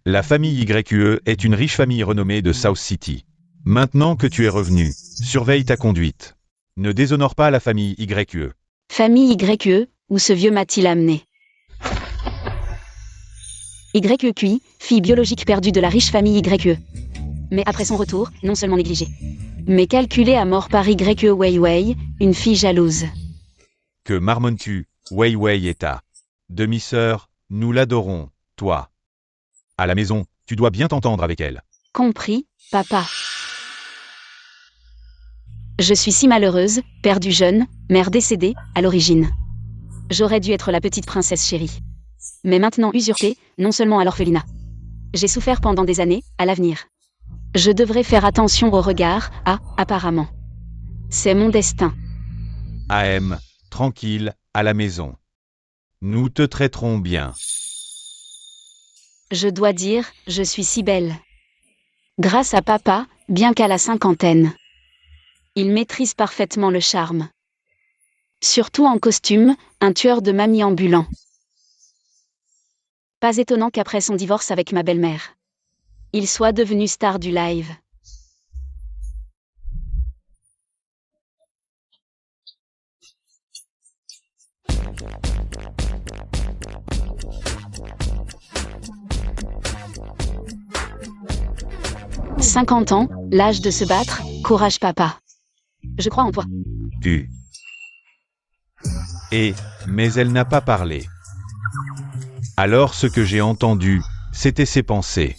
La famille YQE est une riche famille renommée de South City. Maintenant que tu es revenu, surveille ta conduite. Ne déshonore pas la famille YQE. Famille YQE, où ce vieux m'a-t-il amené? YQI, fille biologique perdue de la riche famille YQE. Mais après son retour, non seulement négligée, mais calculée à mort par YQE Weiwei, une fille jalouse. Que marmonnes-tu, Weiwei et ta demi-sœur, nous l'adorons, toi. À la maison, tu dois bien t'entendre avec elle. Compris, papa. Je suis si malheureuse, perdue jeune, mère décédée, à l'origine. J'aurais dû être la petite princesse chérie. Mais maintenant usurpée, non seulement à l'orphelinat. J'ai souffert pendant des années, à l'avenir. Je devrais faire attention au regard, apparemment. C'est mon destin. AM, tranquille, à la maison. Nous te traiterons bien. Je dois dire, je suis si belle. Grâce à papa, bien qu'à la cinquantaine. Il maîtrise parfaitement le charme. Surtout en costume, un tueur de mamie ambulant. Pas étonnant qu'après son divorce avec ma belle-mère, il soit devenu star du live. « 50 ans, l'âge de se battre, courage papa. Je crois en toi. » Mais elle n'a pas parlé. Alors ce que j'ai entendu, c'était ses pensées.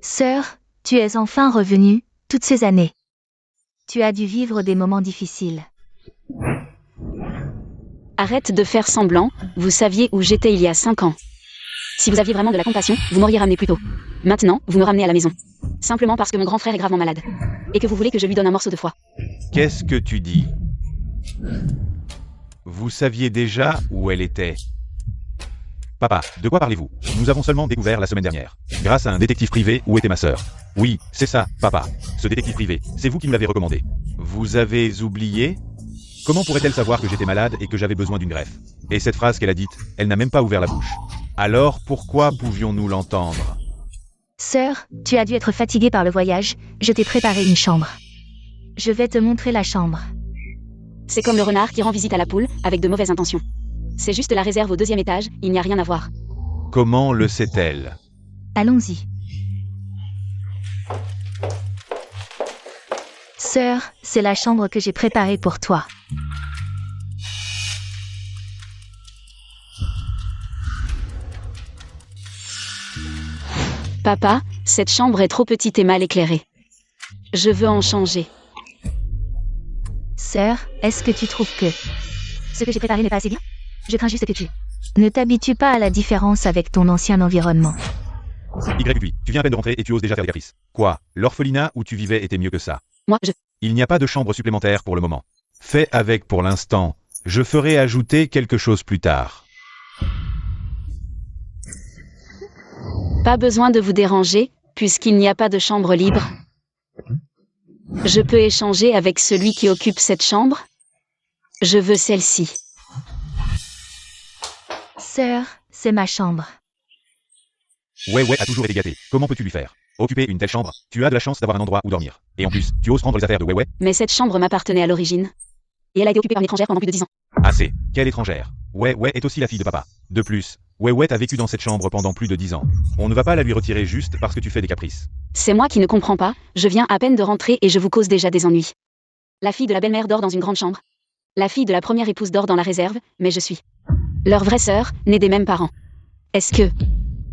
Sœur, tu es enfin revenue, toutes ces années. Tu as dû vivre des moments difficiles. Arrête de faire semblant, vous saviez où j'étais il y a 5 ans. Si vous aviez vraiment de la compassion, vous m'auriez ramené plus tôt. Maintenant, vous me ramenez à la maison. Simplement parce que mon grand frère est gravement malade. Et que vous voulez que je lui donne un morceau de foie. Qu'est-ce que tu dis? Vous saviez déjà où elle était? Papa, de quoi parlez-vous? Nous avons seulement découvert la semaine dernière. Grâce à un détective privé où était ma sœur. Oui, c'est ça, papa. Ce détective privé, c'est vous qui me l'avez recommandé. Vous avez oublié? Comment pourrait-elle savoir que j'étais malade et que j'avais besoin d'une greffe? Et cette phrase qu'elle a dite, elle n'a même pas ouvert la bouche. Alors pourquoi pouvions-nous l'entendre? Sœur, tu as dû être fatiguée par le voyage, je t'ai préparé une chambre. Je vais te montrer la chambre. C'est comme le renard qui rend visite à la poule, avec de mauvaises intentions. C'est juste la réserve au 2e étage, il n'y a rien à voir. Comment le sait-elle? Allons-y. Sœur, c'est la chambre que j'ai préparée pour toi. Papa, cette chambre est trop petite et mal éclairée. Je veux en changer. Sœur, est-ce que tu trouves que ce que j'ai préparé n'est pas assez bien? Je crains juste que tu ne t'habitues pas à la différence avec ton ancien environnement. YQI, tu viens à peine de rentrer et tu oses déjà faire des caprices. Quoi? L'orphelinat où tu vivais était mieux que ça? Moi, Il n'y a pas de chambre supplémentaire pour le moment. Fais avec pour l'instant. Je ferai ajouter quelque chose plus tard. Pas besoin de vous déranger, puisqu'il n'y a pas de chambre libre. Je peux échanger avec celui qui occupe cette chambre? Je veux celle-ci. Sœur, c'est ma chambre. Ouais, a toujours été gâté. Comment peux-tu lui faire? Occuper une telle chambre? Tu as de la chance d'avoir un endroit où dormir. Et en plus, tu oses prendre les affaires de Ouais. Mais cette chambre m'appartenait à l'origine. Et elle a été occupée par une étrangère pendant plus de 10 ans. Assez. Quelle étrangère? Ouais est aussi la fille de papa. De plus, Ouais a vécu dans cette chambre pendant plus de 10 ans. On ne va pas la lui retirer juste parce que tu fais des caprices. C'est moi qui ne comprends pas, je viens à peine de rentrer et je vous cause déjà des ennuis. La fille de la belle-mère dort dans une grande chambre. La fille de la première épouse dort dans la réserve, mais je suis leur vraie sœur, née des mêmes parents. Est-ce que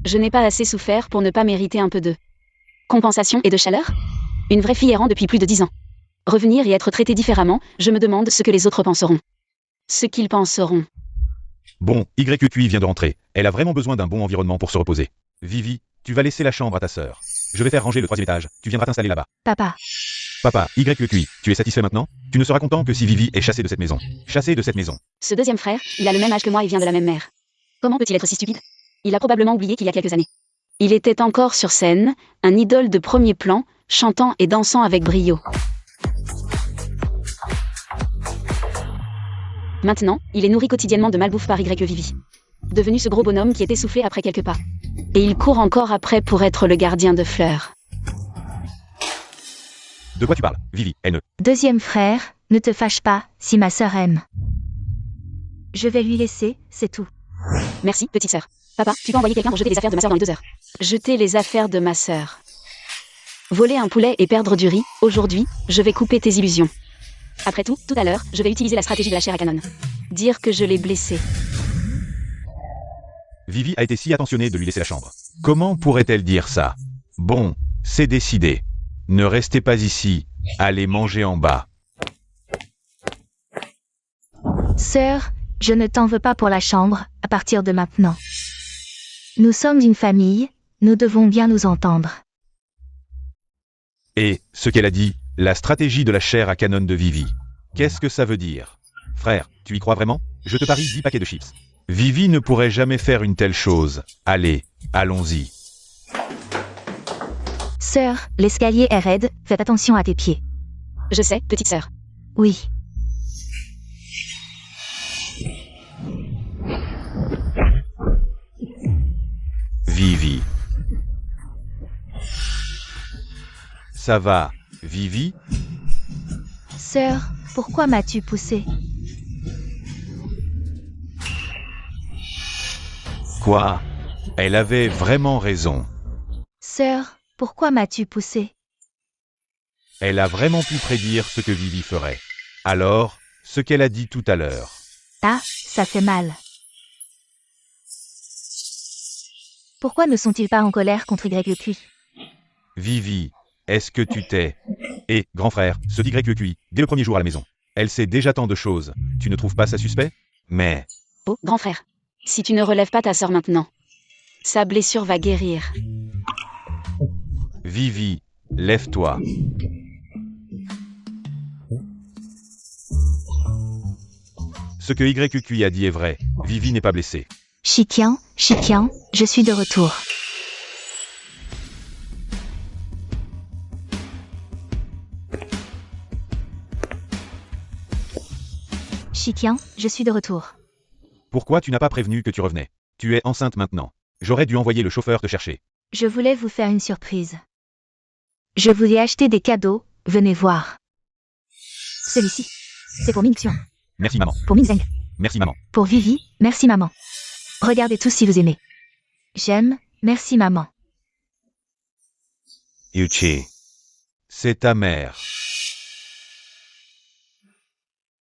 je n'ai pas assez souffert pour ne pas mériter un peu de compensation et de chaleur? Une vraie fille errant depuis plus de 10 ans. Revenir et être traitée différemment, je me demande ce que les autres penseront. Ce qu'ils penseront. Bon, YQI vient de rentrer. Elle a vraiment besoin d'un bon environnement pour se reposer. Vivi, tu vas laisser la chambre à ta sœur. Je vais faire ranger le 3e étage. Tu viendras t'installer là-bas. Papa. Papa, YQI, tu es satisfait maintenant? Tu ne seras content que si Vivi est chassée de cette maison. Chassée de cette maison. Ce 2e frère, il a le même âge que moi et vient de la même mère. Comment peut-il être si stupide? Il a probablement oublié qu'il y a quelques années. Il était encore sur scène, un idole de premier plan, chantant et dansant avec brio. Maintenant, il est nourri quotidiennement de malbouffe par Y Vivi. Devenu ce gros bonhomme qui est essoufflé après quelques pas. Et il court encore après pour être le gardien de fleurs. De quoi tu parles, Vivi? Elle ne... Deuxième frère, ne te fâche pas, si ma sœur aime. Je vais lui laisser, c'est tout. Merci, petite sœur. Papa, tu peux envoyer quelqu'un pour jeter les affaires de ma sœur dans les 2 heures. Jeter les affaires de ma sœur. Voler un poulet et perdre du riz, aujourd'hui, je vais couper tes illusions. Après tout à l'heure, je vais utiliser la stratégie de la chair à canon. Dire que je l'ai blessée. Vivi a été si attentionnée de lui laisser la chambre. Comment pourrait-elle dire ça? Bon, c'est décidé. Ne restez pas ici, allez manger en bas. Sœur, je ne t'en veux pas pour la chambre, à partir de maintenant. Nous sommes une famille, nous devons bien nous entendre. Et, ce qu'elle a dit, la stratégie de la chair à canon de Vivi. Qu'est-ce que ça veut dire? Frère, tu y crois vraiment? Je te parie 10 paquets de chips. Vivi ne pourrait jamais faire une telle chose. Allez, allons-y. Sœur, l'escalier est raide, fais attention à tes pieds. Je sais, petite sœur. Oui. Vivi. Ça va, Vivi? Sœur, pourquoi m'as-tu poussé? Quoi? Elle avait vraiment raison. Sœur, pourquoi m'as-tu poussé? Elle a vraiment pu prédire ce que Vivi ferait. Alors, ce qu'elle a dit tout à l'heure. Ah, ça fait mal. Pourquoi ne sont-ils pas en colère contre YQI? Vivi, est-ce que tu t'es... Eh, grand frère, ce YQI, dès le premier jour à la maison. Elle sait déjà tant de choses. Tu ne trouves pas ça suspect? Mais... Oh, grand frère. Si tu ne relèves pas ta sœur maintenant, sa blessure va guérir. Vivi, lève-toi. Ce que YQI a dit est vrai. Vivi n'est pas blessée. Chiquian, je suis de retour. Chiquian, je suis de retour. Pourquoi tu n'as pas prévenu que tu revenais? Tu es enceinte maintenant. J'aurais dû envoyer le chauffeur te chercher. Je voulais vous faire une surprise. Je vous ai acheté des cadeaux, venez voir. Celui-ci, c'est pour Mingxian. Merci maman. Pour Minzeng. Merci maman. Pour Vivi, merci maman. Regardez tous si vous aimez. J'aime, merci maman. Yuchi. C'est ta mère.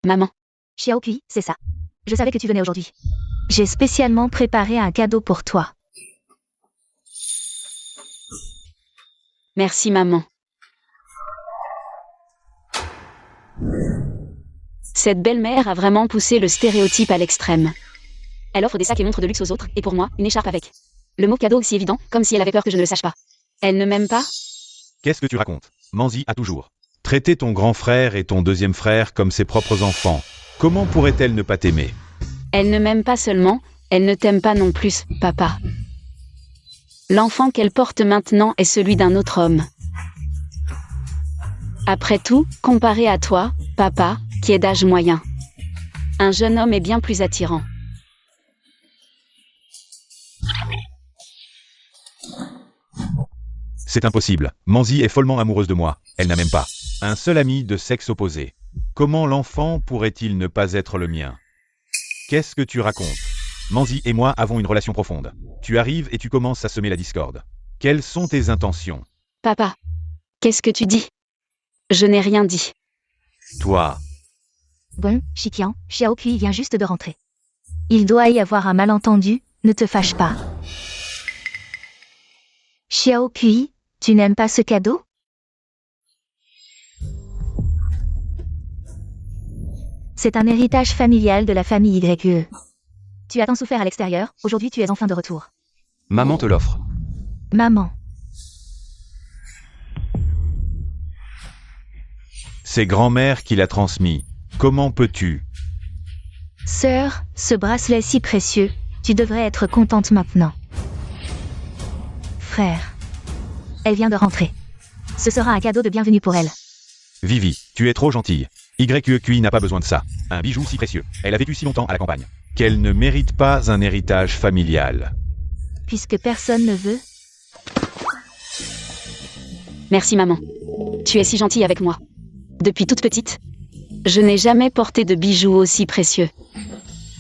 Maman. Xiaokui, c'est ça. Je savais que tu venais aujourd'hui. J'ai spécialement préparé un cadeau pour toi. Merci maman. Cette belle-mère a vraiment poussé le stéréotype à l'extrême. Elle offre des sacs et montres de luxe aux autres, et pour moi, une écharpe avec. Le mot cadeau aussi évident, comme si elle avait peur que je ne le sache pas. Elle ne m'aime pas? Qu'est-ce que tu racontes? Manzi a toujours traité ton grand frère et ton deuxième frère comme ses propres enfants. Comment pourrait-elle ne pas t'aimer? Elle ne m'aime pas seulement, elle ne t'aime pas non plus, papa. L'enfant qu'elle porte maintenant est celui d'un autre homme. Après tout, comparé à toi, papa, qui est d'âge moyen. Un jeune homme est bien plus attirant. C'est impossible. Manzi est follement amoureuse de moi. Elle n'a même pas un seul ami de sexe opposé. Comment l'enfant pourrait-il ne pas être le mien? Qu'est-ce que tu racontes? Manzi et moi avons une relation profonde. Tu arrives et tu commences à semer la discorde. Quelles sont tes intentions? Papa, qu'est-ce que tu dis? Je n'ai rien dit. Toi, Bon, Chiquian, Xiaokui vient juste de rentrer. Il doit y avoir un malentendu, ne te fâche pas. Xiaokui, tu n'aimes pas ce cadeau? C'est un héritage familial de la famille YE. Tu as tant souffert à l'extérieur, aujourd'hui tu es enfin de retour. Maman te l'offre. Maman. c'est grand-mère qui l'a transmis. Comment peux-tu? Sœur, ce bracelet si précieux, Tu devrais être contente maintenant. Frère. Elle vient de rentrer. Ce sera un cadeau de bienvenue pour elle. Vivi, tu es trop gentille. YQI n'a pas besoin de ça. Un bijou si précieux. Elle a vécu si longtemps à la campagne. Qu'elle ne mérite pas un héritage familial. Puisque personne ne veut. Merci maman. Tu es si gentille avec moi. Depuis toute petite, je n'ai jamais porté de bijoux aussi précieux.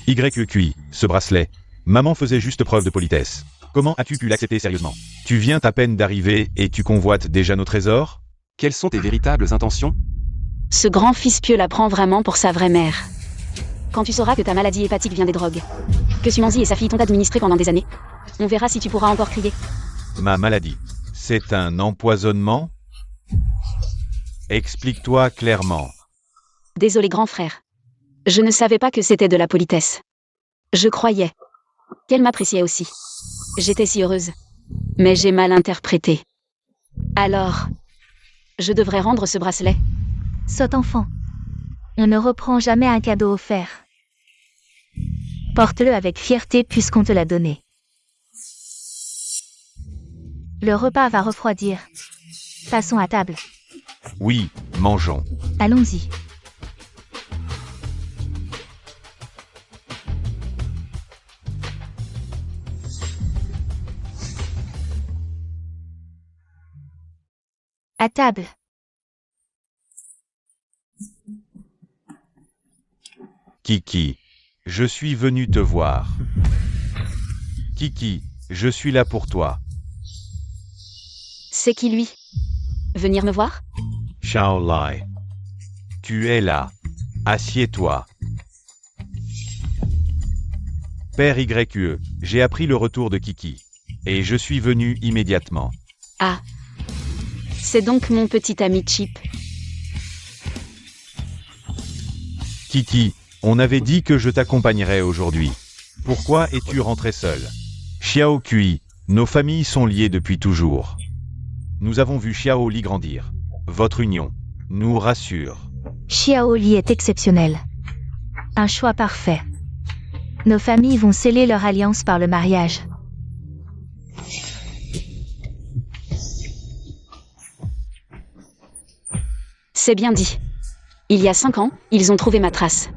YQI, ce bracelet. Maman faisait juste preuve de politesse. Comment as-tu pu l'accepter sérieusement? Tu viens à peine d'arriver et tu convoites déjà nos trésors? Quelles sont tes véritables intentions? Ce grand fils pieux la prend vraiment pour sa vraie mère. Quand tu sauras que ta maladie hépatique vient des drogues, que Sumanzi et sa fille t'ont administré pendant des années, on verra si tu pourras encore crier. Ma maladie, c'est un empoisonnement? Explique-toi clairement. Désolé grand frère. Je ne savais pas que c'était de la politesse. Je croyais qu'elle m'appréciait aussi. J'étais si heureuse. Mais j'ai mal interprété. Alors, je devrais rendre ce bracelet. Sot enfant. On ne reprend jamais un cadeau offert. Porte-le avec fierté puisqu'on te l'a donné. Le repas va refroidir. Passons à table. Oui, mangeons. Allons-y. À table. Kiki, je suis venu te voir. Kiki, je suis là pour toi. C'est qui lui? Venir me voir? Shaolai. Tu es là. Assieds-toi. Père YQE, j'ai appris le retour de Kiki. Et je suis venu immédiatement. Ah. C'est donc mon petit ami Chip. Kiki, on avait dit que je t'accompagnerais aujourd'hui. Pourquoi es-tu rentré seul? Xiao Kui, nos familles sont liées depuis toujours. Nous avons vu Xiao Li grandir. Votre union nous rassure. Xiao Li est exceptionnel. Un choix parfait. Nos familles vont sceller leur alliance par le mariage. C'est bien dit. Il y a 5 ans, ils ont trouvé ma trace.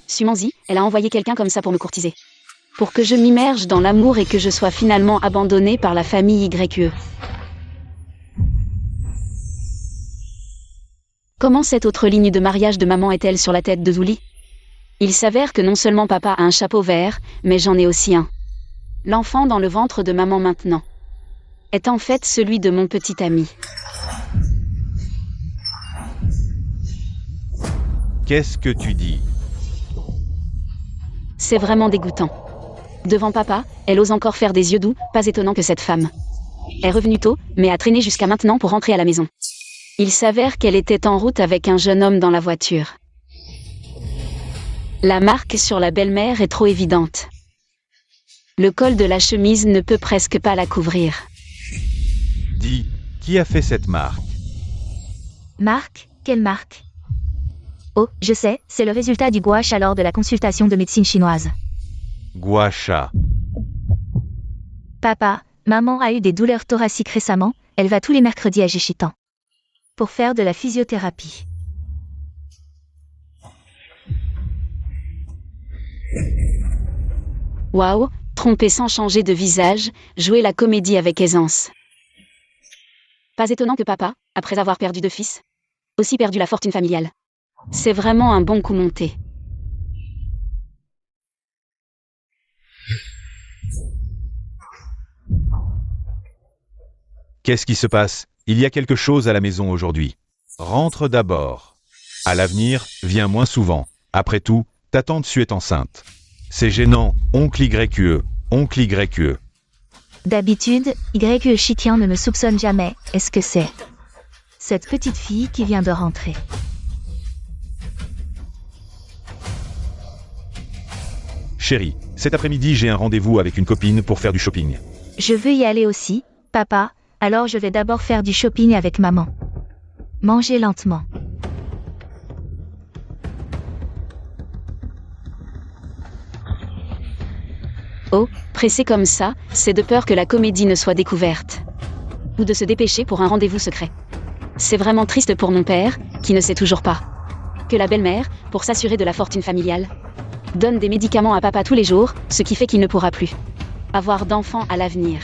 Sumanzi, elle a envoyé quelqu'un comme ça pour me courtiser. Pour que je m'immerge dans l'amour et que je sois finalement abandonnée par la famille YQE. Comment cette autre ligne de mariage de maman est-elle sur la tête de Zuli? Il s'avère que non seulement papa a un chapeau vert, mais j'en ai aussi un. L'enfant dans le ventre de maman maintenant est en fait celui de mon petit ami. Qu'est-ce que tu dis? C'est vraiment dégoûtant. Devant papa, elle ose encore faire des yeux doux, pas étonnant que cette femme est revenue tôt, mais a traîné jusqu'à maintenant pour rentrer à la maison. Il s'avère qu'elle était en route avec un jeune homme dans la voiture. La marque sur la belle-mère est trop évidente. Le col de la chemise ne peut presque pas la couvrir. Dis, qui a fait cette marque? Marque? Quelle marque? Oh, je sais, c'est le résultat du gua sha lors de la consultation de médecine chinoise. Gua sha. Papa, maman a eu des douleurs thoraciques récemment, elle va tous les mercredis à Jichitan. Pour faire de la physiothérapie. Waouh, tromper sans changer de visage, jouer la comédie avec aisance. Pas étonnant que papa, après avoir perdu 2 fils, aussi perdu la fortune familiale. C'est vraiment un bon coup monté. Qu'est-ce qui se passe? Il y a quelque chose à la maison aujourd'hui. Rentre d'abord. À l'avenir, viens moins souvent. Après tout, ta tante Sue est enceinte. C'est gênant, oncle YQE, oncle YQE. D'habitude, YQE Shitian ne me soupçonne jamais, est-ce que c'est cette petite fille qui vient de rentrer? Chérie, cet après-midi j'ai un rendez-vous avec une copine pour faire du shopping. Je veux y aller aussi, papa, alors je vais d'abord faire du shopping avec maman. Mangez lentement. Oh, pressé comme ça, c'est de peur que la comédie ne soit découverte. Ou de se dépêcher pour un rendez-vous secret. C'est vraiment triste pour mon père, qui ne sait toujours pas. Que la belle-mère, pour s'assurer de la fortune familiale, donne des médicaments à papa tous les jours, ce qui fait qu'il ne pourra plus avoir d'enfants à l'avenir.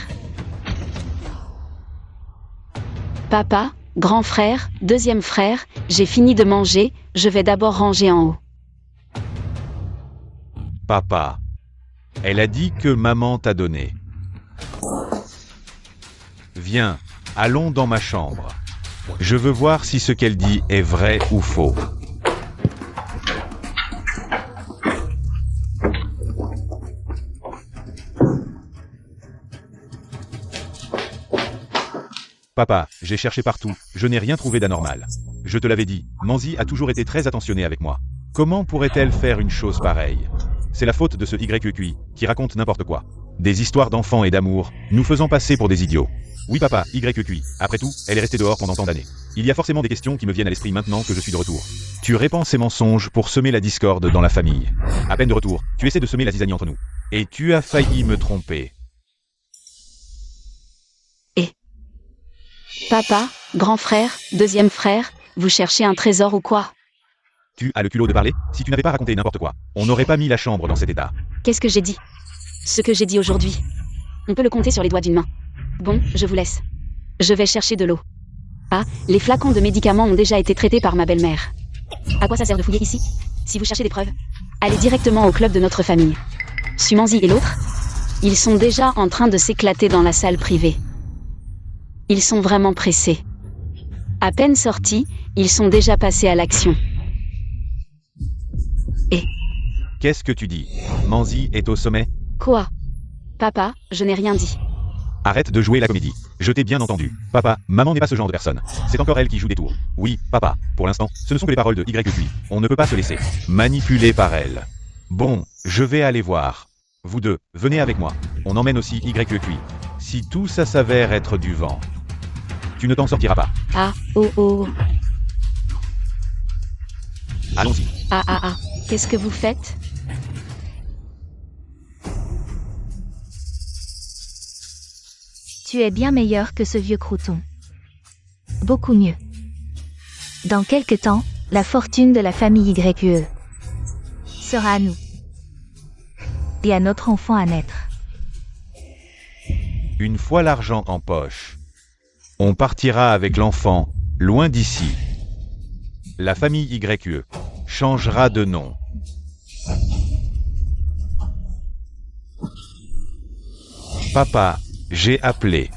Papa, grand frère, deuxième frère, j'ai fini de manger, je vais d'abord ranger en haut. Papa. Elle a dit que maman t'a donné. Viens, allons dans ma chambre. Je veux voir si ce qu'elle dit est vrai ou faux. Papa, j'ai cherché partout, je n'ai rien trouvé d'anormal. Je te l'avais dit, Manzi a toujours été très attentionnée avec moi. Comment pourrait-elle faire une chose pareille? C'est la faute de ce YQI, qui raconte n'importe quoi. Des histoires d'enfants et d'amour, nous faisant passer pour des idiots. Oui papa, YQI, après tout, elle est restée dehors pendant tant d'années. Il y a forcément des questions qui me viennent à l'esprit maintenant que je suis de retour. Tu répands ces mensonges pour semer la discorde dans la famille. À peine de retour, tu essaies de semer la zizanie entre nous. Et tu as failli me tromper. Papa, grand frère, deuxième frère, vous cherchez un trésor ou quoi? Tu as le culot de parler? Si tu n'avais pas raconté n'importe quoi, on n'aurait pas mis la chambre dans cet état. Qu'est-ce que j'ai dit? Ce que j'ai dit aujourd'hui. On peut le compter sur les doigts d'une main. Bon, je vous laisse. Je vais chercher de l'eau. Ah, les flacons de médicaments ont déjà été traités par ma belle-mère. À quoi ça sert de fouiller ici? Si vous cherchez des preuves, allez directement au club de notre famille. Sumanzi et l'autre, ils sont déjà en train de s'éclater dans la salle privée. Ils sont vraiment pressés. À peine sortis, ils sont déjà passés à l'action. Qu'est-ce que tu dis? Manzi est au sommet? Quoi? Papa, je n'ai rien dit. Arrête de jouer la comédie. Je t'ai bien entendu. Papa, maman n'est pas ce genre de personne. C'est encore elle qui joue des tours. Oui, papa, pour l'instant, ce ne sont que les paroles de YQI. On ne peut pas se laisser manipuler par elle. Bon, je vais aller voir. Vous deux, venez avec moi. On emmène aussi YQI. Si tout ça s'avère être du vent, tu ne t'en sortiras pas. Ah, oh, oh. Allons-y. Ah. Qu'est-ce que vous faites? Tu es bien meilleur que ce vieux crouton. Beaucoup mieux. Dans quelque temps, la fortune de la famille YQE sera à nous. Et à notre enfant à naître. Une fois l'argent en poche, on partira avec l'enfant, loin d'ici. La famille YQE changera de nom. Papa, j'ai appelé.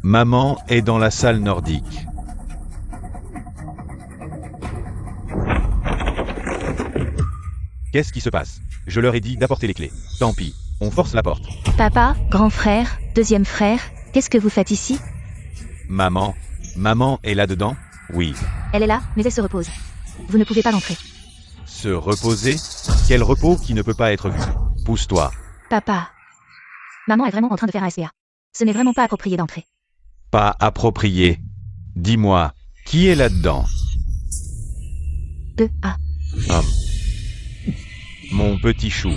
Maman est dans la salle nordique. Qu'est-ce qui se passe? Je leur ai dit d'apporter les clés. Tant pis, on force la porte. Papa, grand frère, deuxième frère, qu'est-ce que vous faites ici? Maman est là-dedans? Oui. Elle est là, mais elle se repose. Vous ne pouvez pas l'entrer. Se reposer? Quel repos qui ne peut pas être vu? Pousse-toi. Papa. Maman est vraiment en train de faire un SPA. Ce n'est vraiment pas approprié d'entrer. Pas approprié. Dis-moi, qui est là-dedans? Mon petit chou.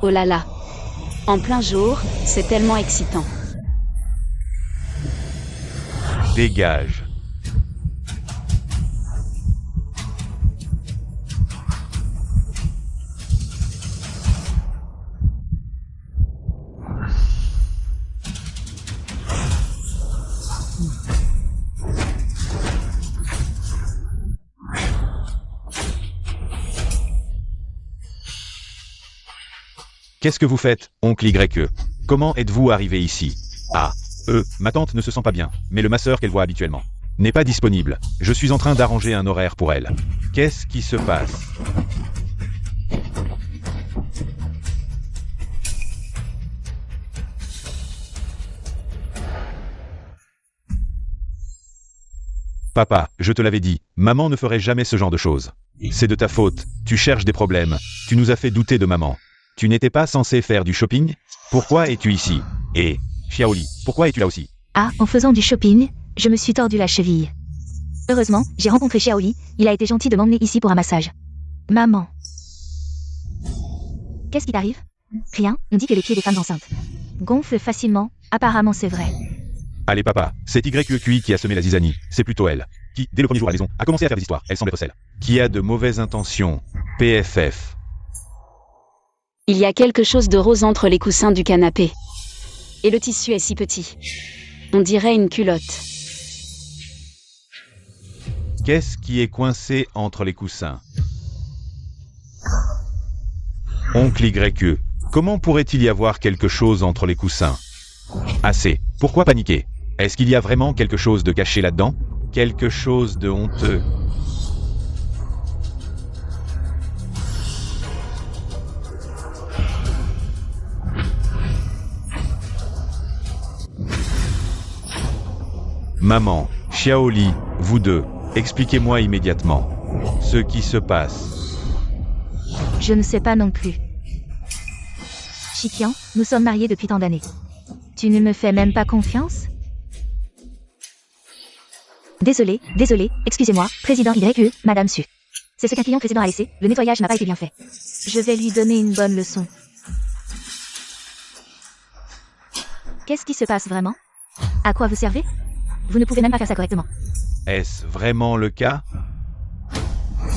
Oh là là. En plein jour, c'est tellement excitant. Dégage. Qu'est-ce que vous faites, oncle YE? Comment êtes-vous arrivé ici? Ah, ma tante ne se sent pas bien, mais le masseur qu'elle voit habituellement n'est pas disponible. Je suis en train d'arranger un horaire pour elle. Qu'est-ce qui se passe? Papa, je te l'avais dit, maman ne ferait jamais ce genre de choses. C'est de ta faute, tu cherches des problèmes, tu nous as fait douter de maman. Tu n'étais pas censé faire du shopping? Pourquoi es-tu ici? Et, Xiaoli, pourquoi es-tu là aussi? Ah, en faisant du shopping, je me suis tordu la cheville. Heureusement, j'ai rencontré Xiaoli, il a été gentil de m'emmener ici pour un massage. Maman. Qu'est-ce qui t'arrive? Rien, on dit que les pieds des femmes enceintes gonflent facilement, apparemment c'est vrai. Allez papa, c'est YQI qui a semé la zizanie, c'est plutôt elle. Qui, dès le premier jour à la maison, a commencé à faire des histoires, elle semble être celle. Qui a de mauvaises intentions, PFF. Il y a quelque chose de rose entre les coussins du canapé. Et le tissu est si petit. On dirait une culotte. Qu'est-ce qui est coincé entre les coussins? Oncle YE, comment pourrait-il y avoir quelque chose entre les coussins? Assez, pourquoi paniquer? Est-ce qu'il y a vraiment quelque chose de caché là-dedans? Quelque chose de honteux? Maman, Xiaoli, vous deux, expliquez-moi immédiatement ce qui se passe. Je ne sais pas non plus. Shikian, nous sommes mariés depuis tant d'années. Tu ne me fais même pas confiance? Désolé, excusez-moi, président YE, Madame Su. C'est ce qu'un client précédent a laissé, le nettoyage n'a pas été bien fait. Je vais lui donner une bonne leçon. Qu'est-ce qui se passe vraiment? À quoi vous servez? Vous ne pouvez même pas faire ça correctement. Est-ce vraiment le cas?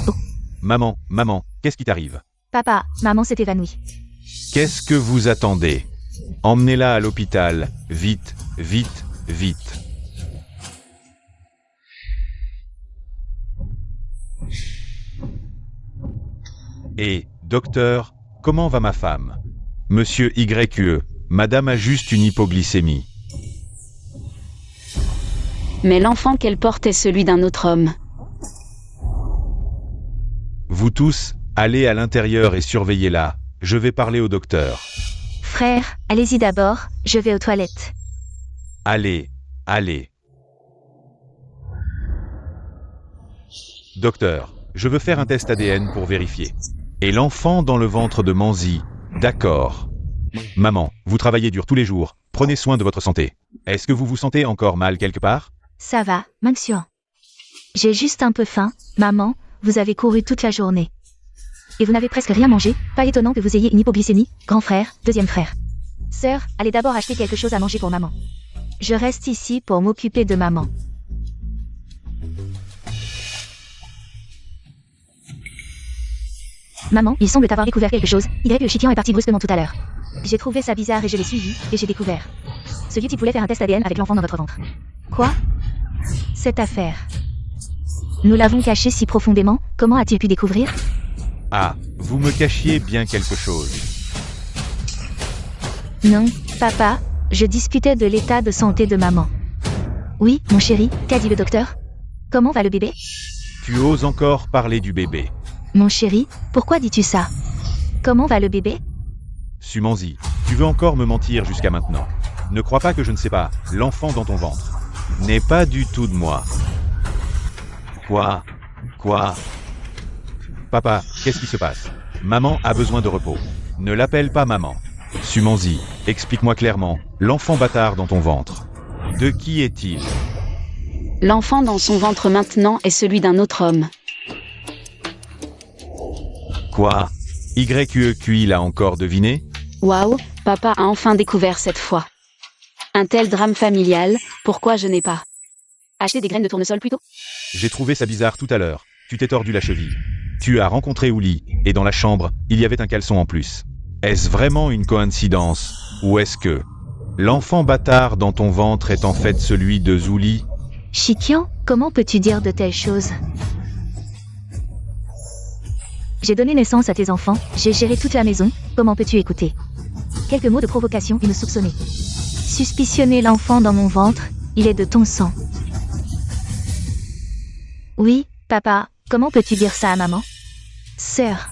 Oh. Maman, qu'est-ce qui t'arrive? Papa, maman s'est évanouie. Qu'est-ce que vous attendez? Emmenez-la à l'hôpital, vite, vite, vite. Et, docteur, comment va ma femme? Monsieur YE, madame a juste une hypoglycémie. Mais l'enfant qu'elle porte est celui d'un autre homme. Vous tous, allez à l'intérieur et surveillez-la. Je vais parler au docteur. Frère, allez-y d'abord, je vais aux toilettes. Allez. Docteur, je veux faire un test ADN pour vérifier. Et l'enfant dans le ventre de Manzi, d'accord. Maman, vous travaillez dur tous les jours, prenez soin de votre santé. Est-ce que vous vous sentez encore mal quelque part? Ça va, Mangxian. J'ai juste un peu faim, maman, vous avez couru toute la journée. Et vous n'avez presque rien mangé, pas étonnant que vous ayez une hypoglycémie, grand frère, deuxième frère. Sœur, allez d'abord acheter quelque chose à manger pour maman. Je reste ici pour m'occuper de maman. Maman, il semble avoir découvert quelque chose. Le Shikian est parti brusquement tout à l'heure. J'ai trouvé ça bizarre et je l'ai suivi, et j'ai découvert. Ce vieux type voulait faire un test ADN avec l'enfant dans votre ventre. Quoi? Cette affaire. Nous l'avons caché si profondément, comment a-t-il pu découvrir? Ah, vous me cachiez bien quelque chose. Non, papa, je discutais de l'état de santé de maman. Oui, mon chéri, qu'a dit le docteur? Comment va le bébé? Tu oses encore parler du bébé. Mon chéri, pourquoi dis-tu ça? Comment va le bébé? Sumanzi, tu veux encore me mentir jusqu'à maintenant. Ne crois pas que je ne sais pas, l'enfant dans ton ventre n'est pas du tout de moi. Quoi? Papa, qu'est-ce qui se passe? Maman a besoin de repos. Ne l'appelle pas maman. Sumanzi, explique-moi clairement, l'enfant bâtard dans ton ventre. De qui est-il? L'enfant dans son ventre maintenant est celui d'un autre homme. Quoi? YQEQI l'a encore deviné? Waouh, papa a enfin découvert cette fois. Un tel drame familial, pourquoi je n'ai pas acheté des graines de tournesol plus tôt? J'ai trouvé ça bizarre tout à l'heure. Tu t'es tordu la cheville. Tu as rencontré Ouli, et dans la chambre, il y avait un caleçon en plus. Est-ce vraiment une coïncidence? Ou est-ce que l'enfant bâtard dans ton ventre est en fait celui de Zouli? Shikian, comment peux-tu dire de telles choses? J'ai donné naissance à tes enfants, j'ai géré toute la maison, comment peux-tu écouter? Quelques mots de provocation et me soupçonner. Suspicionner l'enfant dans mon ventre, il est de ton sang. Oui, papa, comment peux-tu dire ça à maman? Sœur,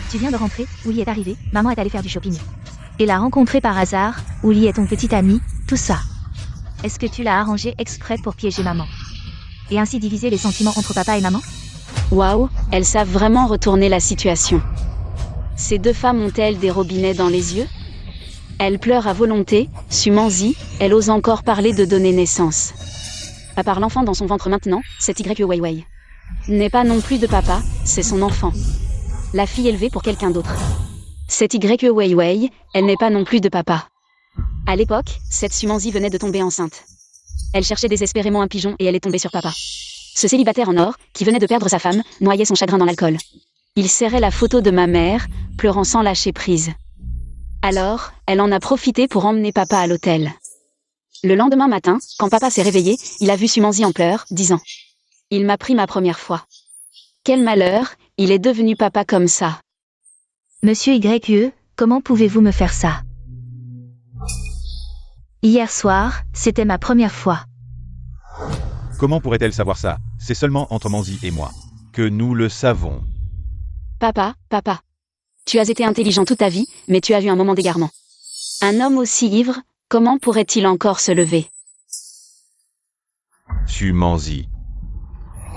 tu viens de rentrer, Ouli est arrivé, maman est allée faire du shopping. Et l'a rencontré par hasard, Ouli est ton petit ami, tout ça. Est-ce que tu l'as arrangé exprès pour piéger maman? Et ainsi diviser les sentiments entre papa et maman? Waouh, elles savent vraiment retourner la situation. Ces deux femmes ont-elles des robinets dans les yeux? Elle pleure à volonté, Sumanzi, elle ose encore parler de donner naissance. À part l'enfant dans son ventre maintenant, c'est YE Weiwei. N'est pas non plus de papa, c'est son enfant. La fille élevée pour quelqu'un d'autre. Cette Y Wei Wei, elle n'est pas non plus de papa. À l'époque, cette Sumanzi venait de tomber enceinte. Elle cherchait désespérément un pigeon et elle est tombée sur papa. Ce célibataire en or, qui venait de perdre sa femme, noyait son chagrin dans l'alcool. Il serrait la photo de ma mère, pleurant sans lâcher prise. Alors, elle en a profité pour emmener papa à l'hôtel. Le lendemain matin, quand papa s'est réveillé, il a vu Sumanzi en pleurs, disant « Il m'a pris ma première fois. Quel malheur, il est devenu papa comme ça. » Monsieur YE, comment pouvez-vous me faire ça? Hier soir, c'était ma première fois. Comment pourrait-elle savoir ça? C'est seulement entre Manzi et moi que nous le savons. Papa, tu as été intelligent toute ta vie, mais tu as eu un moment d'égarement. Un homme aussi ivre, comment pourrait-il encore se lever? Sumanzi.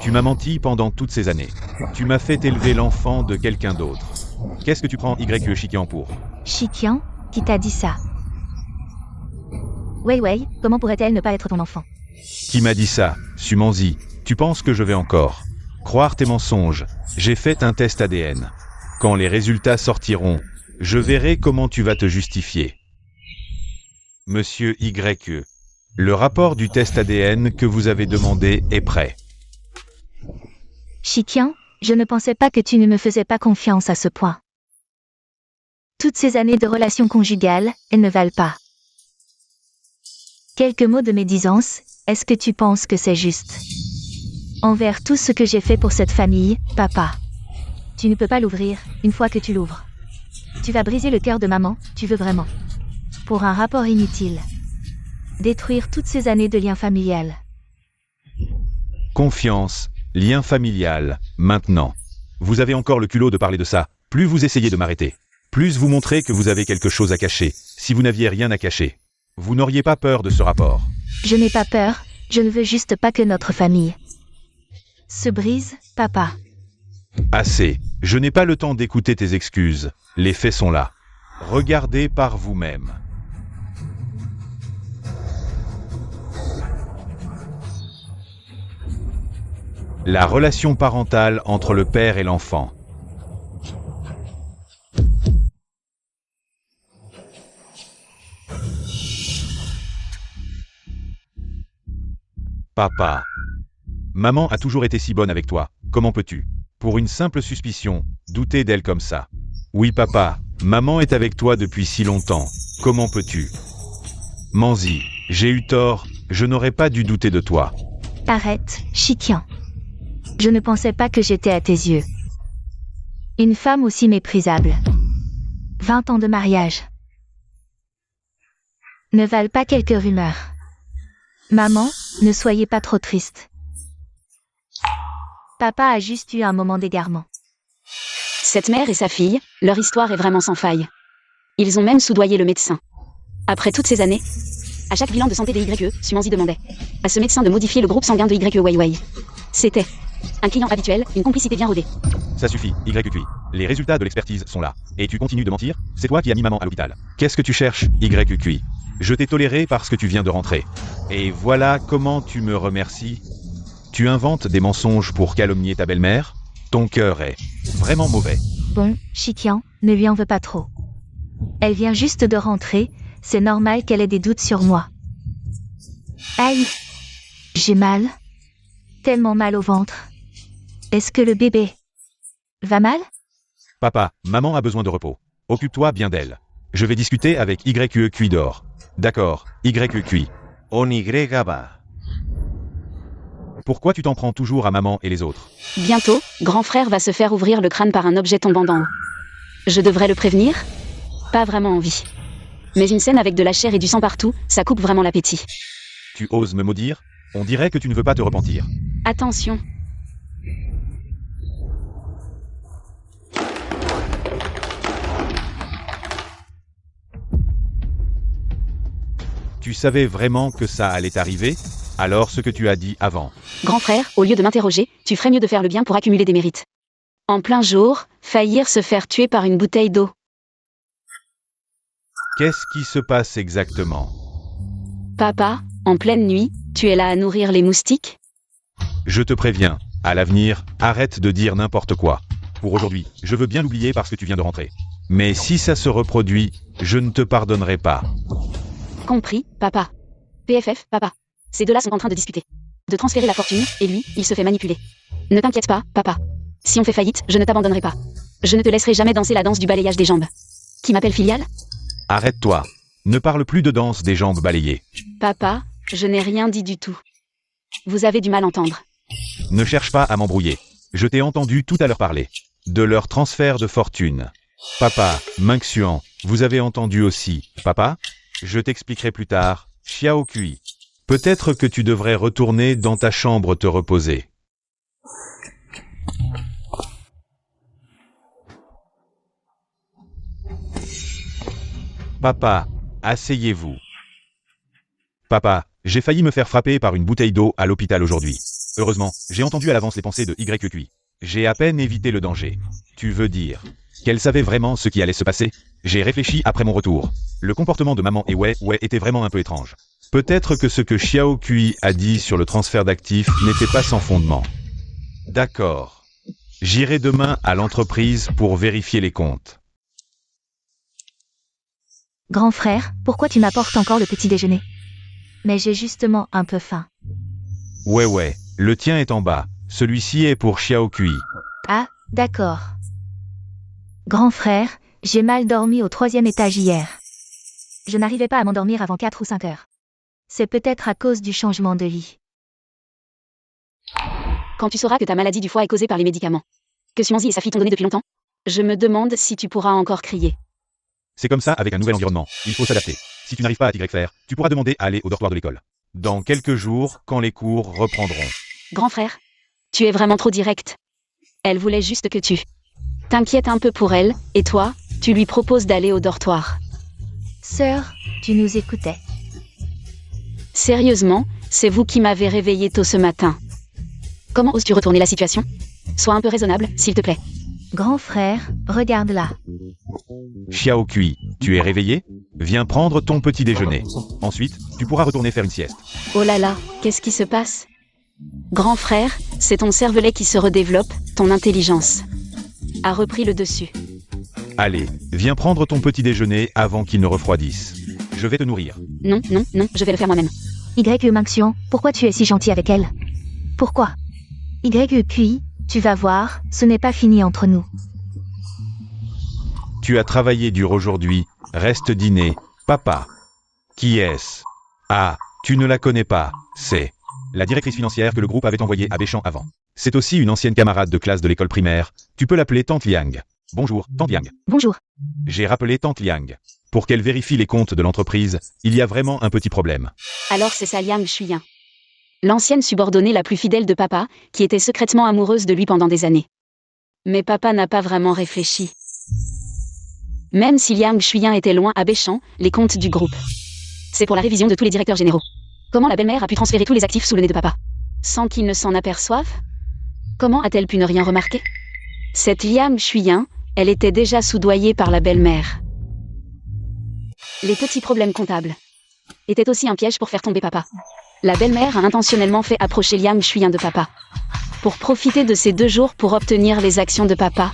Tu m'as menti pendant toutes ces années. Tu m'as fait élever l'enfant de quelqu'un d'autre. Qu'est-ce que tu prends YE Chikian pour? Chikian, qui t'a dit ça? Wei, comment pourrait-elle ne pas être ton enfant? Qui m'a dit ça? Sumanzi, tu penses que je vais encore croire tes mensonges? J'ai fait un test ADN. Quand les résultats sortiront, je verrai comment tu vas te justifier. Monsieur YE, le rapport du test ADN que vous avez demandé est prêt. Chikian, je ne pensais pas que tu ne me faisais pas confiance à ce point. Toutes ces années de relations conjugales, elles ne valent pas. Quelques mots de médisance, est-ce que tu penses que c'est juste? Envers tout ce que j'ai fait pour cette famille, papa. Tu ne peux pas l'ouvrir, une fois que tu l'ouvres. Tu vas briser le cœur de maman, tu veux vraiment. Pour un rapport inutile. Détruire toutes ces années de lien familial. Confiance, lien familial, maintenant. Vous avez encore le culot de parler de ça. Plus vous essayez de m'arrêter, plus vous montrez que vous avez quelque chose à cacher. Si vous n'aviez rien à cacher, vous n'auriez pas peur de ce rapport. Je n'ai pas peur, je ne veux juste pas que notre famille se brise, papa. Assez. Je n'ai pas le temps d'écouter tes excuses. Les faits sont là. Regardez par vous-même. La relation parentale entre le père et l'enfant. Papa. Maman a toujours été si bonne avec toi. Comment peux-tu, pour une simple suspicion, douter d'elle comme ça? Oui papa, maman est avec toi depuis si longtemps. Comment peux-tu? Manzi, j'ai eu tort, je n'aurais pas dû douter de toi. Arrête, Chikian. Je ne pensais pas que j'étais à tes yeux. Une femme aussi méprisable. 20 ans de mariage. Ne valent pas quelques rumeurs. Maman, ne soyez pas trop triste. Papa a juste eu un moment d'égarement. Cette mère et sa fille, leur histoire est vraiment sans faille. Ils ont même soudoyé le médecin. Après toutes ces années, à chaque bilan de santé des YE, Sumanzi demandait à ce médecin de modifier le groupe sanguin de YE Wei Wei. C'était un client habituel, une complicité bien rodée. Ça suffit, YQI. Les résultats de l'expertise sont là. Et tu continues de mentir? C'est toi qui as mis maman à l'hôpital. Qu'est-ce que tu cherches, YQI? Je t'ai toléré parce que tu viens de rentrer. Et voilà comment tu me remercies. Tu inventes des mensonges pour calomnier ta belle-mère? Ton cœur est vraiment mauvais. Bon, Chikian, ne lui en veux pas trop. Elle vient juste de rentrer, c'est normal qu'elle ait des doutes sur moi. Aïe! J'ai mal. Tellement mal au ventre. Est-ce que le bébé va mal? Papa, maman a besoin de repos. Occupe-toi bien d'elle. Je vais discuter avec YE Cuidor. D'accord, YE. On y va. Pourquoi tu t'en prends toujours à maman et les autres? Bientôt, grand frère va se faire ouvrir le crâne par un objet tombant d'en haut. Je devrais le prévenir? Pas vraiment envie. Mais une scène avec de la chair et du sang partout, ça coupe vraiment l'appétit. Tu oses me maudire? On dirait que tu ne veux pas te repentir. Attention. Tu savais vraiment que ça allait arriver? Alors ce que tu as dit avant. Grand frère, au lieu de m'interroger, tu ferais mieux de faire le bien pour accumuler des mérites. En plein jour, faillir se faire tuer par une bouteille d'eau. Qu'est-ce qui se passe exactement? Papa, en pleine nuit, tu es là à nourrir les moustiques? Je te préviens, à l'avenir, arrête de dire n'importe quoi. Pour aujourd'hui, je veux bien l'oublier parce que tu viens de rentrer. Mais si ça se reproduit, je ne te pardonnerai pas. Compris, papa. PFF, papa. Ces deux-là sont en train de discuter. De transférer la fortune, et lui, il se fait manipuler. Ne t'inquiète pas, papa. Si on fait faillite, je ne t'abandonnerai pas. Je ne te laisserai jamais danser la danse du balayage des jambes. Qui m'appelle filiale? Arrête-toi. Ne parle plus de danse des jambes balayées. Papa, je n'ai rien dit du tout. Vous avez du mal à entendre. Ne cherche pas à m'embrouiller. Je t'ai entendu tout à l'heure parler. De leur transfert de fortune. Papa, Minxian, vous avez entendu aussi. Papa? Je t'expliquerai plus tard. Xiao Kui. Peut-être que tu devrais retourner dans ta chambre te reposer. Papa, asseyez-vous. Papa, j'ai failli me faire frapper par une bouteille d'eau à l'hôpital aujourd'hui. Heureusement, j'ai entendu à l'avance les pensées de YQI. J'ai à peine évité le danger. Tu veux dire qu'elle savait vraiment ce qui allait se passer? J'ai réfléchi après mon retour. Le comportement de maman et Wei était vraiment un peu étrange. Peut-être que ce que Xiao Kui a dit sur le transfert d'actifs n'était pas sans fondement. D'accord. J'irai demain à l'entreprise pour vérifier les comptes. Grand frère, pourquoi tu m'apportes encore le petit déjeuner? Mais j'ai justement un peu faim. Ouais, le tien est en bas. Celui-ci est pour Xiao Kui. Ah, d'accord. Grand frère, j'ai mal dormi au 3e étage hier. Je n'arrivais pas à m'endormir avant 4 ou 5 heures. C'est peut-être à cause du changement de lit. Quand tu sauras que ta maladie du foie est causée par les médicaments. Que Xuanzi et sa fille t'ont donné depuis longtemps. Je me demande si tu pourras encore crier. C'est comme ça avec un nouvel environnement. Il faut s'adapter. Si tu n'arrives pas à t'y faire, tu pourras demander à aller au dortoir de l'école. Dans quelques jours, quand les cours reprendront. Grand frère, tu es vraiment trop direct. Elle voulait juste que tu t'inquiètes un peu pour elle, et toi, tu lui proposes d'aller au dortoir. Sœur, tu nous écoutais. Sérieusement, c'est vous qui m'avez réveillé tôt ce matin. Comment oses-tu retourner la situation? Sois un peu raisonnable, s'il te plaît. Grand frère, regarde là. Xiao Kui, tu es réveillé? Viens prendre ton petit déjeuner. Ensuite, tu pourras retourner faire une sieste. Oh là là, qu'est-ce qui se passe? Grand frère, c'est ton cervelet qui se redéveloppe, ton intelligence a repris le dessus. Allez, viens prendre ton petit déjeuner avant qu'il ne refroidisse. Je vais te nourrir. Non, je vais le faire moi-même. Minxian, pourquoi tu es si gentil avec elle? Pourquoi? YQI, tu vas voir, ce n'est pas fini entre nous. Tu as travaillé dur aujourd'hui, reste dîner. Papa. Qui est-ce? Ah, tu ne la connais pas, c'est la directrice financière que le groupe avait envoyée à Béchamp avant. C'est aussi une ancienne camarade de classe de l'école primaire. Tu peux l'appeler Tante Liang. Bonjour, Tante Liang. Bonjour. J'ai rappelé Tante Liang. Pour qu'elle vérifie les comptes de l'entreprise, il y a vraiment un petit problème. Alors c'est ça Liang Shuyan. L'ancienne subordonnée la plus fidèle de papa, qui était secrètement amoureuse de lui pendant des années. Mais papa n'a pas vraiment réfléchi. Même si Liang Shuyan était loin à Béchamp, les comptes du groupe. C'est pour la révision de tous les directeurs généraux. Comment la belle-mère a pu transférer tous les actifs sous le nez de papa? Sans qu'il ne s'en aperçoive? Comment a-t-elle pu ne rien remarquer? Cette Liang Shuyan, elle était déjà soudoyée par la belle-mère. Les petits problèmes comptables étaient aussi un piège pour faire tomber papa. La belle-mère a intentionnellement fait approcher Liang Shuyan de papa, pour profiter de ces 2 jours pour obtenir les actions de papa,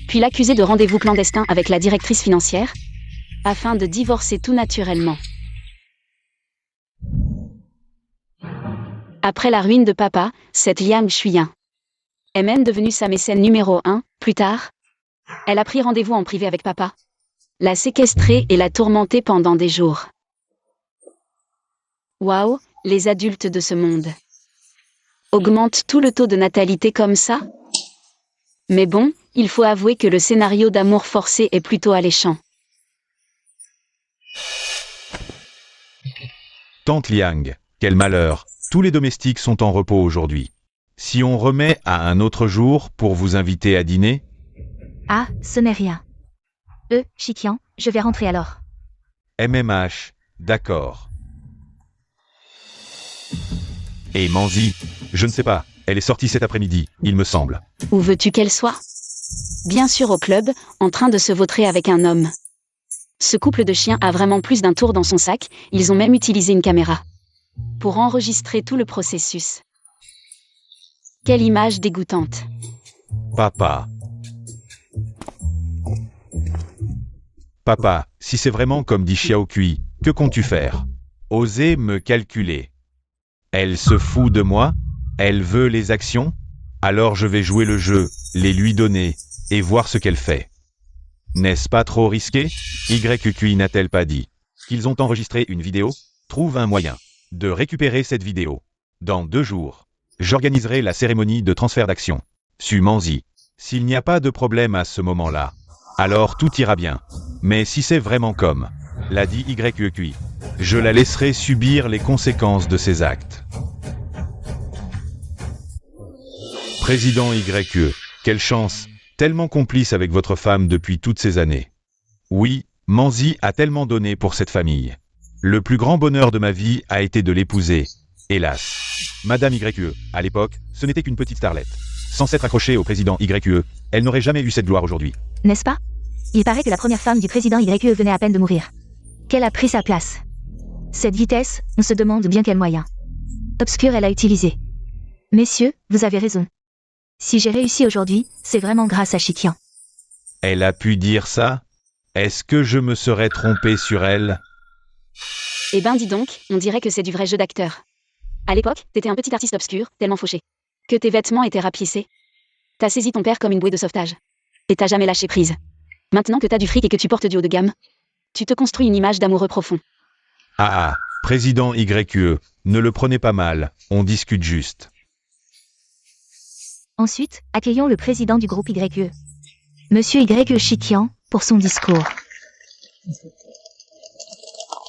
puis l'accuser de rendez-vous clandestin avec la directrice financière, afin de divorcer tout naturellement. Après la ruine de papa, cette Liang Shuyan est même devenue sa mécène numéro 1. Plus tard, elle a pris rendez-vous en privé avec papa, l'a séquestrée et l'a tourmentée pendant des jours. Waouh, les adultes de ce monde augmentent tout le taux de natalité comme ça? Mais bon, il faut avouer que le scénario d'amour forcé est plutôt alléchant. Tante Liang, quel malheur. Tous les domestiques sont en repos aujourd'hui. Si on remet à un autre jour pour vous inviter à dîner? Ah, ce n'est rien. Shikian, je vais rentrer alors. MMH, d'accord. Et Manzi, je ne sais pas, elle est sortie cet après-midi, il me semble. Où veux-tu qu'elle soit? Bien sûr au club, en train de se vautrer avec un homme. Ce couple de chiens a vraiment plus d'un tour dans son sac, ils ont même utilisé une caméra pour enregistrer tout le processus. Quelle image dégoûtante. Papa. Papa, si c'est vraiment comme dit Xiao Kui, que comptes-tu faire? Oser me calculer. Elle se fout de moi? Elle veut les actions? Alors je vais jouer le jeu, les lui donner, et voir ce qu'elle fait. N'est-ce pas trop risqué? YQQI n'a-t-elle pas dit qu'ils ont enregistré une vidéo? Trouve un moyen de récupérer cette vidéo. Dans 2 jours, j'organiserai la cérémonie de transfert d'action. Su Manzi. S'il n'y a pas de problème à ce moment-là, alors tout ira bien. Mais si c'est vraiment comme l'a dit YQQI, je la laisserai subir les conséquences de ses actes. Président YQE, quelle chance, tellement complice avec votre femme depuis toutes ces années. Oui, Manzi a tellement donné pour cette famille. Le plus grand bonheur de ma vie a été de l'épouser. Hélas. Madame YQE, à l'époque, ce n'était qu'une petite starlette. Sans s'être accrochée au président YQE, elle n'aurait jamais eu cette gloire aujourd'hui. N'est-ce pas? Il paraît que la première femme du président YQE venait à peine de mourir. Qu'elle a pris sa place. Cette vitesse, on se demande bien quel moyen obscur elle a utilisé. Messieurs, vous avez raison. Si j'ai réussi aujourd'hui, c'est vraiment grâce à Shikian. Elle a pu dire ça? Est-ce que je me serais trompé sur elle? Eh ben dis donc, on dirait que c'est du vrai jeu d'acteur. À l'époque, t'étais un petit artiste obscur, tellement fauché, que tes vêtements étaient rapiécés. T'as saisi ton père comme une bouée de sauvetage. Et t'as jamais lâché prise. Maintenant que t'as du fric et que tu portes du haut de gamme, tu te construis une image d'amoureux profond. Président YQE, ne le prenez pas mal, on discute juste. Ensuite, accueillons le président du groupe YQE. Monsieur YQE Shikian, pour son discours.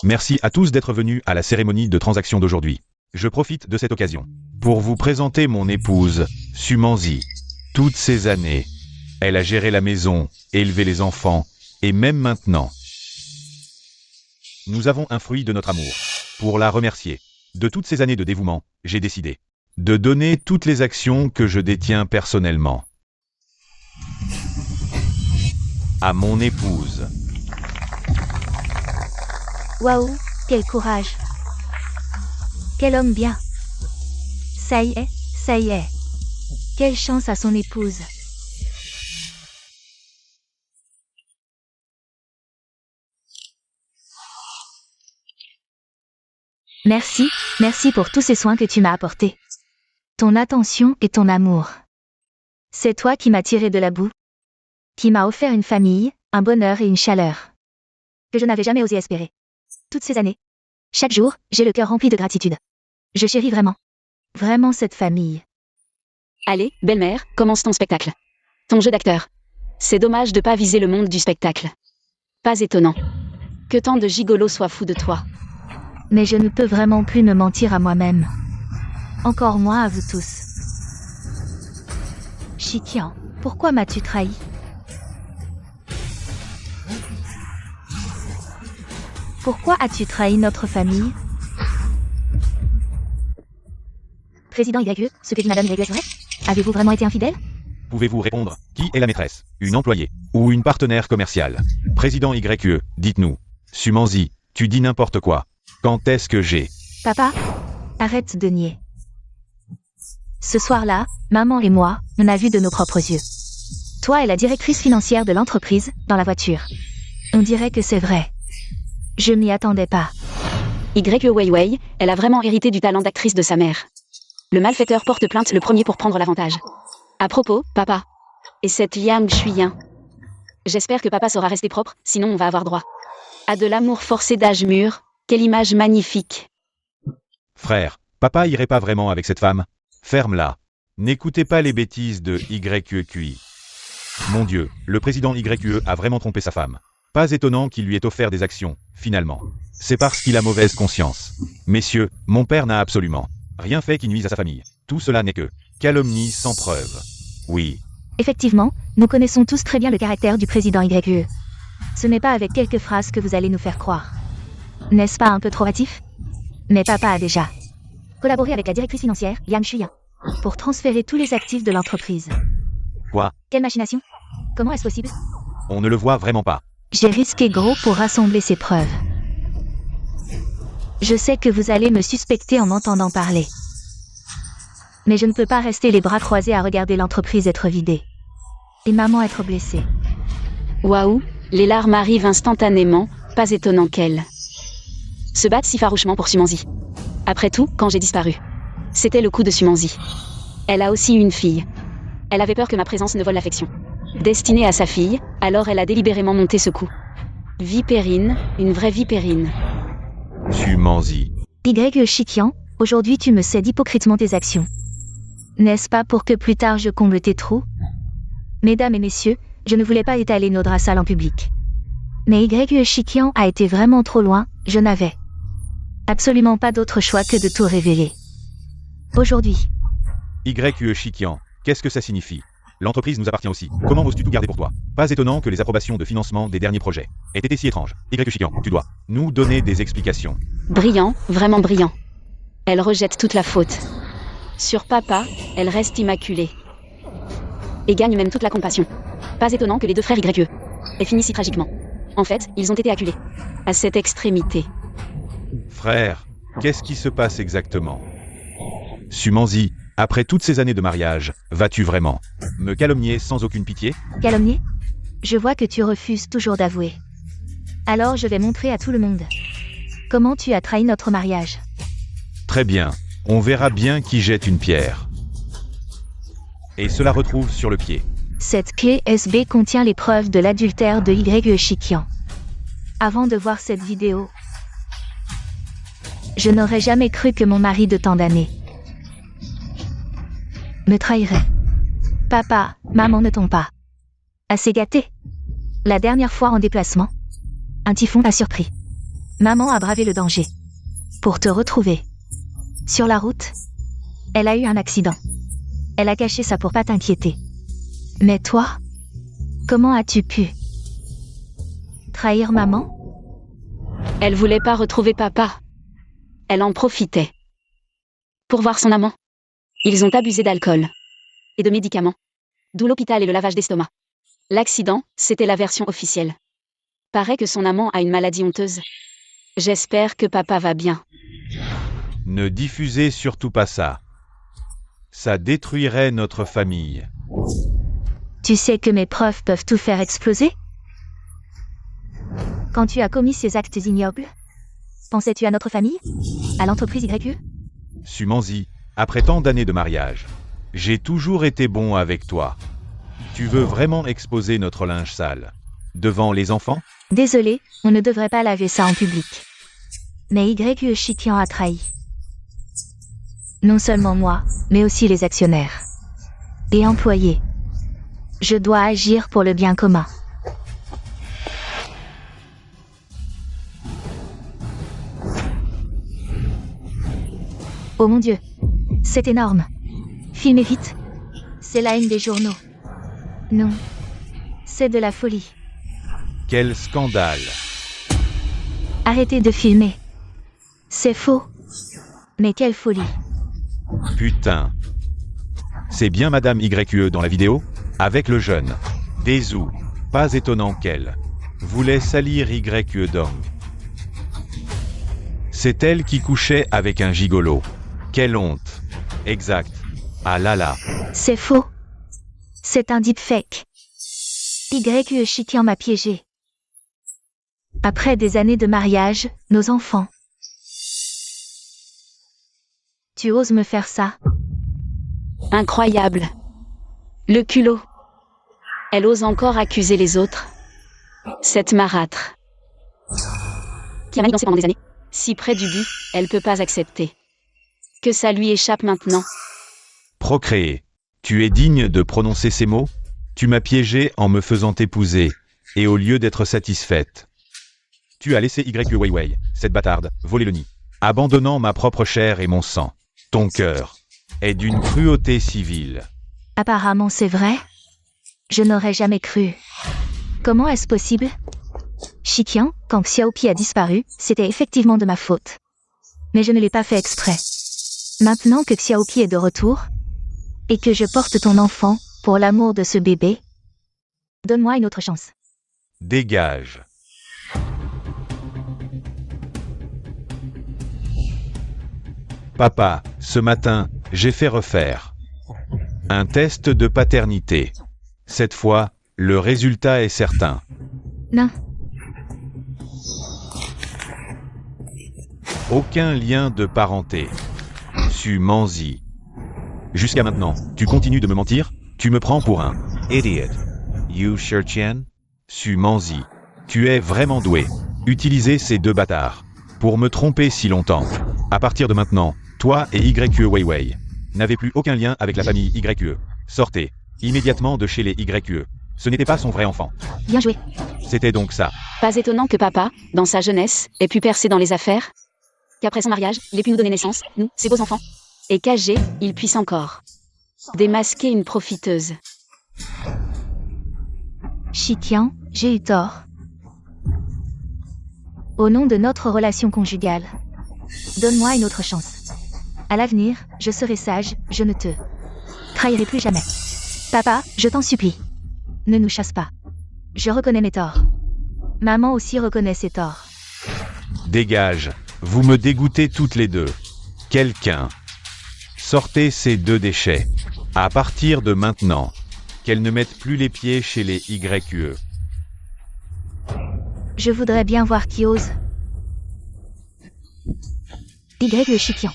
Merci à tous d'être venus à la cérémonie de transaction d'aujourd'hui. Je profite de cette occasion pour vous présenter mon épouse, Su Manzi. Toutes ces années, elle a géré la maison, élevé les enfants, et même maintenant. Nous avons un fruit de notre amour. Pour la remercier de toutes ces années de dévouement, j'ai décidé de donner toutes les actions que je détiens personnellement à mon épouse. Waouh, quel courage. Quel homme bien. Ça y est, ça y est. Quelle chance à son épouse. Merci, merci pour tous ces soins que tu m'as apportés. Ton attention et ton amour. C'est toi qui m'as tiré de la boue, qui m'as offert une famille, un bonheur et une chaleur que je n'avais jamais osé espérer. Toutes ces années, chaque jour, j'ai le cœur rempli de gratitude. Je chéris vraiment, vraiment cette famille. Allez, belle-mère, commence ton spectacle. Ton jeu d'acteur. C'est dommage de pas viser le monde du spectacle. Pas étonnant que tant de gigolos soient fous de toi. Mais je ne peux vraiment plus me mentir à moi-même. Encore moins à vous tous. Shikian, pourquoi m'as-tu trahi? Pourquoi as-tu trahi notre famille? Président YQE, ce que dit Madame YQE est vrai? Avez-vous vraiment été infidèle? Pouvez-vous répondre? Qui est la maîtresse? Une employée? Ou une partenaire commerciale? Président YQE, dites-nous. Su Manzi, tu dis n'importe quoi. Quand est-ce que j'ai... Papa, arrête de nier. Ce soir-là, maman et moi, on a vu de nos propres yeux. Toi et la directrice financière de l'entreprise, dans la voiture. On dirait que c'est vrai. Je m'y attendais pas. YQE Weiwei, elle a vraiment hérité du talent d'actrice de sa mère. Le malfaiteur porte plainte le premier pour prendre l'avantage. À propos, papa. Et cette Liang Shuyan. J'espère que papa saura rester propre, sinon on va avoir droit à de l'amour forcé d'âge mûr. Quelle image magnifique. Frère, papa irait pas vraiment avec cette femme? Ferme-la. N'écoutez pas les bêtises de YQQI. Mon Dieu, le président YQE a vraiment trompé sa femme. Pas étonnant qu'il lui ait offert des actions, finalement. C'est parce qu'il a mauvaise conscience. Messieurs, mon père n'a absolument rien fait qui nuise à sa famille. Tout cela n'est que calomnie sans preuve. Oui. Effectivement, nous connaissons tous très bien le caractère du président YQE. Ce n'est pas avec quelques phrases que vous allez nous faire croire. N'est-ce pas un peu trop hâtif? Mais papa a déjà collaboré avec la directrice financière, Yang Shuyan, pour transférer tous les actifs de l'entreprise. Quoi? Quelle machination? Comment est-ce possible? On ne le voit vraiment pas. J'ai risqué gros pour rassembler ces preuves. Je sais que vous allez me suspecter en m'entendant parler. Mais je ne peux pas rester les bras croisés à regarder l'entreprise être vidée. Et maman être blessée. Waouh, Les larmes arrivent instantanément, pas étonnant qu'elle se batte si farouchement pour Sumanzi. Après tout, quand j'ai disparu, c'était le coup de Sumanzi. Elle a aussi une fille. Elle avait peur que ma présence ne vole l'affection destinée à sa fille, alors elle a délibérément monté ce coup. Vipérine, une vraie vipérine. Sumanzi. Y. Chiquian, aujourd'hui tu me cèdes hypocritement tes actions. N'est-ce pas pour que plus tard je comble tes trous? Mesdames et messieurs, je ne voulais pas étaler nos draps sales en public. Mais Y. Chiquian a été vraiment trop loin, je n'avais absolument pas d'autre choix que de tout révéler. Aujourd'hui, YE Chiquian, qu'est-ce que ça signifie? L'entreprise nous appartient aussi. Comment oses-tu tout garder pour toi? Pas étonnant que les approbations de financement des derniers projets aient été si étranges. YE Chiquian, tu dois nous donner des explications. Brillant, vraiment brillant. Elle rejette toute la faute. Sur papa, elle reste immaculée. Et gagne même toute la compassion. Pas étonnant que les deux frères YE aient fini si tragiquement. En fait, ils ont été acculés à cette extrémité. Frère, qu'est-ce qui se passe exactement? Sumanzi, après toutes ces années de mariage, vas-tu vraiment me calomnier sans aucune pitié? calomnier? Je vois que tu refuses toujours d'avouer. Alors je vais montrer à tout le monde comment tu as trahi notre mariage. Très bien, on verra bien qui jette une pierre. Et cela retrouve sur le pied. Cette clé USB contient les preuves de l'adultère de Y. Chiquian. Avant de voir cette vidéo, je n'aurais jamais cru que mon mari de tant d'années me trahirait. Papa, maman ne t'ont pas assez gâté. La dernière fois en déplacement, un typhon t'a surpris. Maman a bravé le danger pour te retrouver. Sur la route, elle a eu un accident. Elle a caché ça pour pas t'inquiéter. Mais toi, comment as-tu pu trahir maman? Elle voulait pas retrouver papa. Elle en profitait pour voir son amant. Ils ont abusé d'alcool et de médicaments. D'où l'hôpital et le lavage d'estomac. L'accident, c'était la version officielle. Paraît que son amant a une maladie honteuse. J'espère que papa va bien. Ne diffusez surtout pas ça. Ça détruirait notre famille. Tu sais que mes preuves peuvent tout faire exploser? Quand tu as commis ces actes ignobles, pensais-tu à notre famille? À l'entreprise YE? Sumanzi, après tant d'années de mariage, j'ai toujours été bon avec toi. Tu veux vraiment exposer notre linge sale devant les enfants? Désolé, on ne devrait pas laver ça en public. Mais Y. Chiquian a trahi. Non seulement moi, mais aussi les actionnaires et employés. Je dois agir pour le bien commun. Oh mon Dieu, c'est énorme. Filmez vite. C'est la une des journaux. Non, c'est de la folie. Quel scandale! Arrêtez de filmer. C'est faux. Mais quelle folie. Putain! C'est bien Madame YE dans la vidéo? Avec le jeune Desu. Pas étonnant qu'elle voulait salir YE Dong. C'est elle qui couchait avec un gigolo. Quelle honte! Exact. Ah là là. C'est faux. C'est un deepfake. Y. Chiquian m'a piégé. Après des années de mariage, nos enfants. Tu oses me faire ça? Incroyable. Le culot. Elle ose encore accuser les autres. Cette marâtre. Qui a manigancé pendant des années. Si près du but, elle peut pas accepter que ça lui échappe maintenant. Procréer. Tu es digne de prononcer ces mots? Tu m'as piégé en me faisant épouser, et au lieu d'être satisfaite, tu as laissé YE Weiwei, cette bâtarde, voler le nid, abandonnant ma propre chair et mon sang. Ton cœur est d'une cruauté civile. Apparemment c'est vrai. Je n'aurais jamais cru. Comment est-ce possible? Chiquian, quand Xiaopi a disparu, c'était effectivement de ma faute. Mais je ne l'ai pas fait exprès. Maintenant que Xiaopi est de retour, et que je porte ton enfant, pour l'amour de ce bébé, donne-moi une autre chance. Dégage. Papa, ce matin, j'ai fait refaire un test de paternité. Cette fois, le résultat est certain. Non. Aucun lien de parenté. Su Manzi. Jusqu'à maintenant, tu continues de me mentir? Tu me prends pour un idiot. You Shirtian? Su Manzi. Tu es vraiment doué. Utilisez ces deux bâtards pour me tromper si longtemps. À partir de maintenant, toi et YQE Weiwei n'avez plus aucun lien avec la famille YQE. Sortez immédiatement de chez les YQE. Ce n'était pas son vrai enfant. Bien joué. C'était donc ça. Pas étonnant que papa, dans sa jeunesse, ait pu percer dans les affaires. Qu'après son mariage, il ait pu nous donner naissance, nous, ses beaux enfants. Et qu'âgé, il puisse encore démasquer une profiteuse. Shikian, j'ai eu tort. Au nom de notre relation conjugale, donne-moi une autre chance. À l'avenir, je serai sage, je ne te trahirai plus jamais. Papa, je t'en supplie. Ne nous chasse pas. Je reconnais mes torts. Maman aussi reconnaît ses torts. Dégage. Vous me dégoûtez toutes les deux. Quelqu'un. Sortez ces deux déchets. À partir de maintenant. Qu'elles ne mettent plus les pieds chez les YQE. Je voudrais bien voir qui ose. YQE Shikian.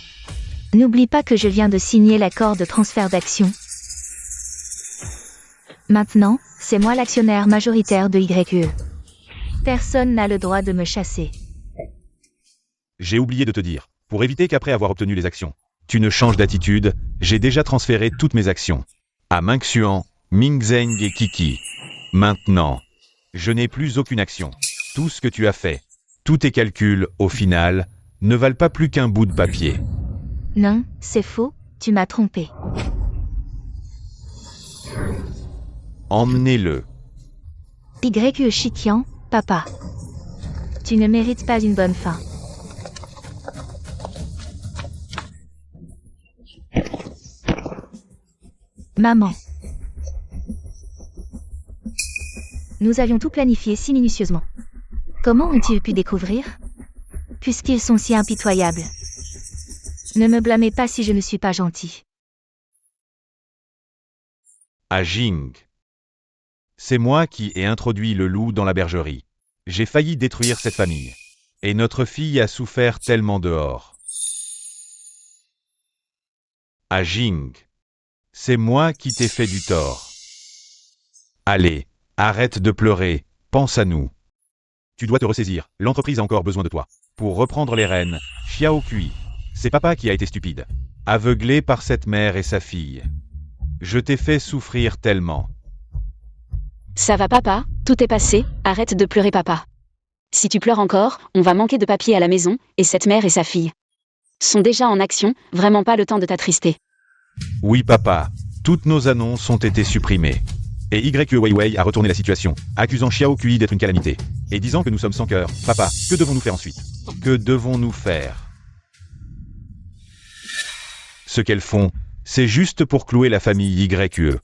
N'oublie pas que je viens de signer l'accord de transfert d'actions. Maintenant, c'est moi l'actionnaire majoritaire de YQE. Personne n'a le droit de me chasser. J'ai oublié de te dire, pour éviter qu'après avoir obtenu les actions, tu ne changes d'attitude, j'ai déjà transféré toutes mes actions. À Mingxuan, Mingzheng et Kiki. Maintenant, je n'ai plus aucune action. Tout ce que tu as fait, tous tes calculs, au final, ne valent pas plus qu'un bout de papier. Non, c'est faux, tu m'as trompé. Emmenez-le. YQE Shikian, papa. Tu ne mérites pas une bonne fin. Maman. Nous avions tout planifié si minutieusement. Comment ont-ils pu découvrir? Puisqu'ils sont si impitoyables. Ne me blâmez pas si je ne suis pas gentil. À Jing. C'est moi qui ai introduit le loup dans la bergerie. J'ai failli détruire cette famille. Et notre fille a souffert tellement dehors. À Jing. C'est moi qui t'ai fait du tort. Allez, arrête de pleurer, pense à nous. Tu dois te ressaisir, l'entreprise a encore besoin de toi. Pour reprendre les rênes, Xiao Kui. C'est papa qui a été stupide. Aveuglé par cette mère et sa fille. Je t'ai fait souffrir tellement. Ça va papa, tout est passé, arrête de pleurer papa. Si tu pleures encore, on va manquer de papier à la maison, et cette mère et sa fille sont déjà en action, vraiment pas le temps de t'attrister. Oui papa, toutes nos annonces ont été supprimées. Et YQE Weiwei a retourné la situation, accusant Xiao Kui d'être une calamité. Et disant que nous sommes sans cœur. Papa, que devons-nous faire ensuite? Que devons-nous faire? Ce qu'elles font, c'est juste pour clouer la famille YQE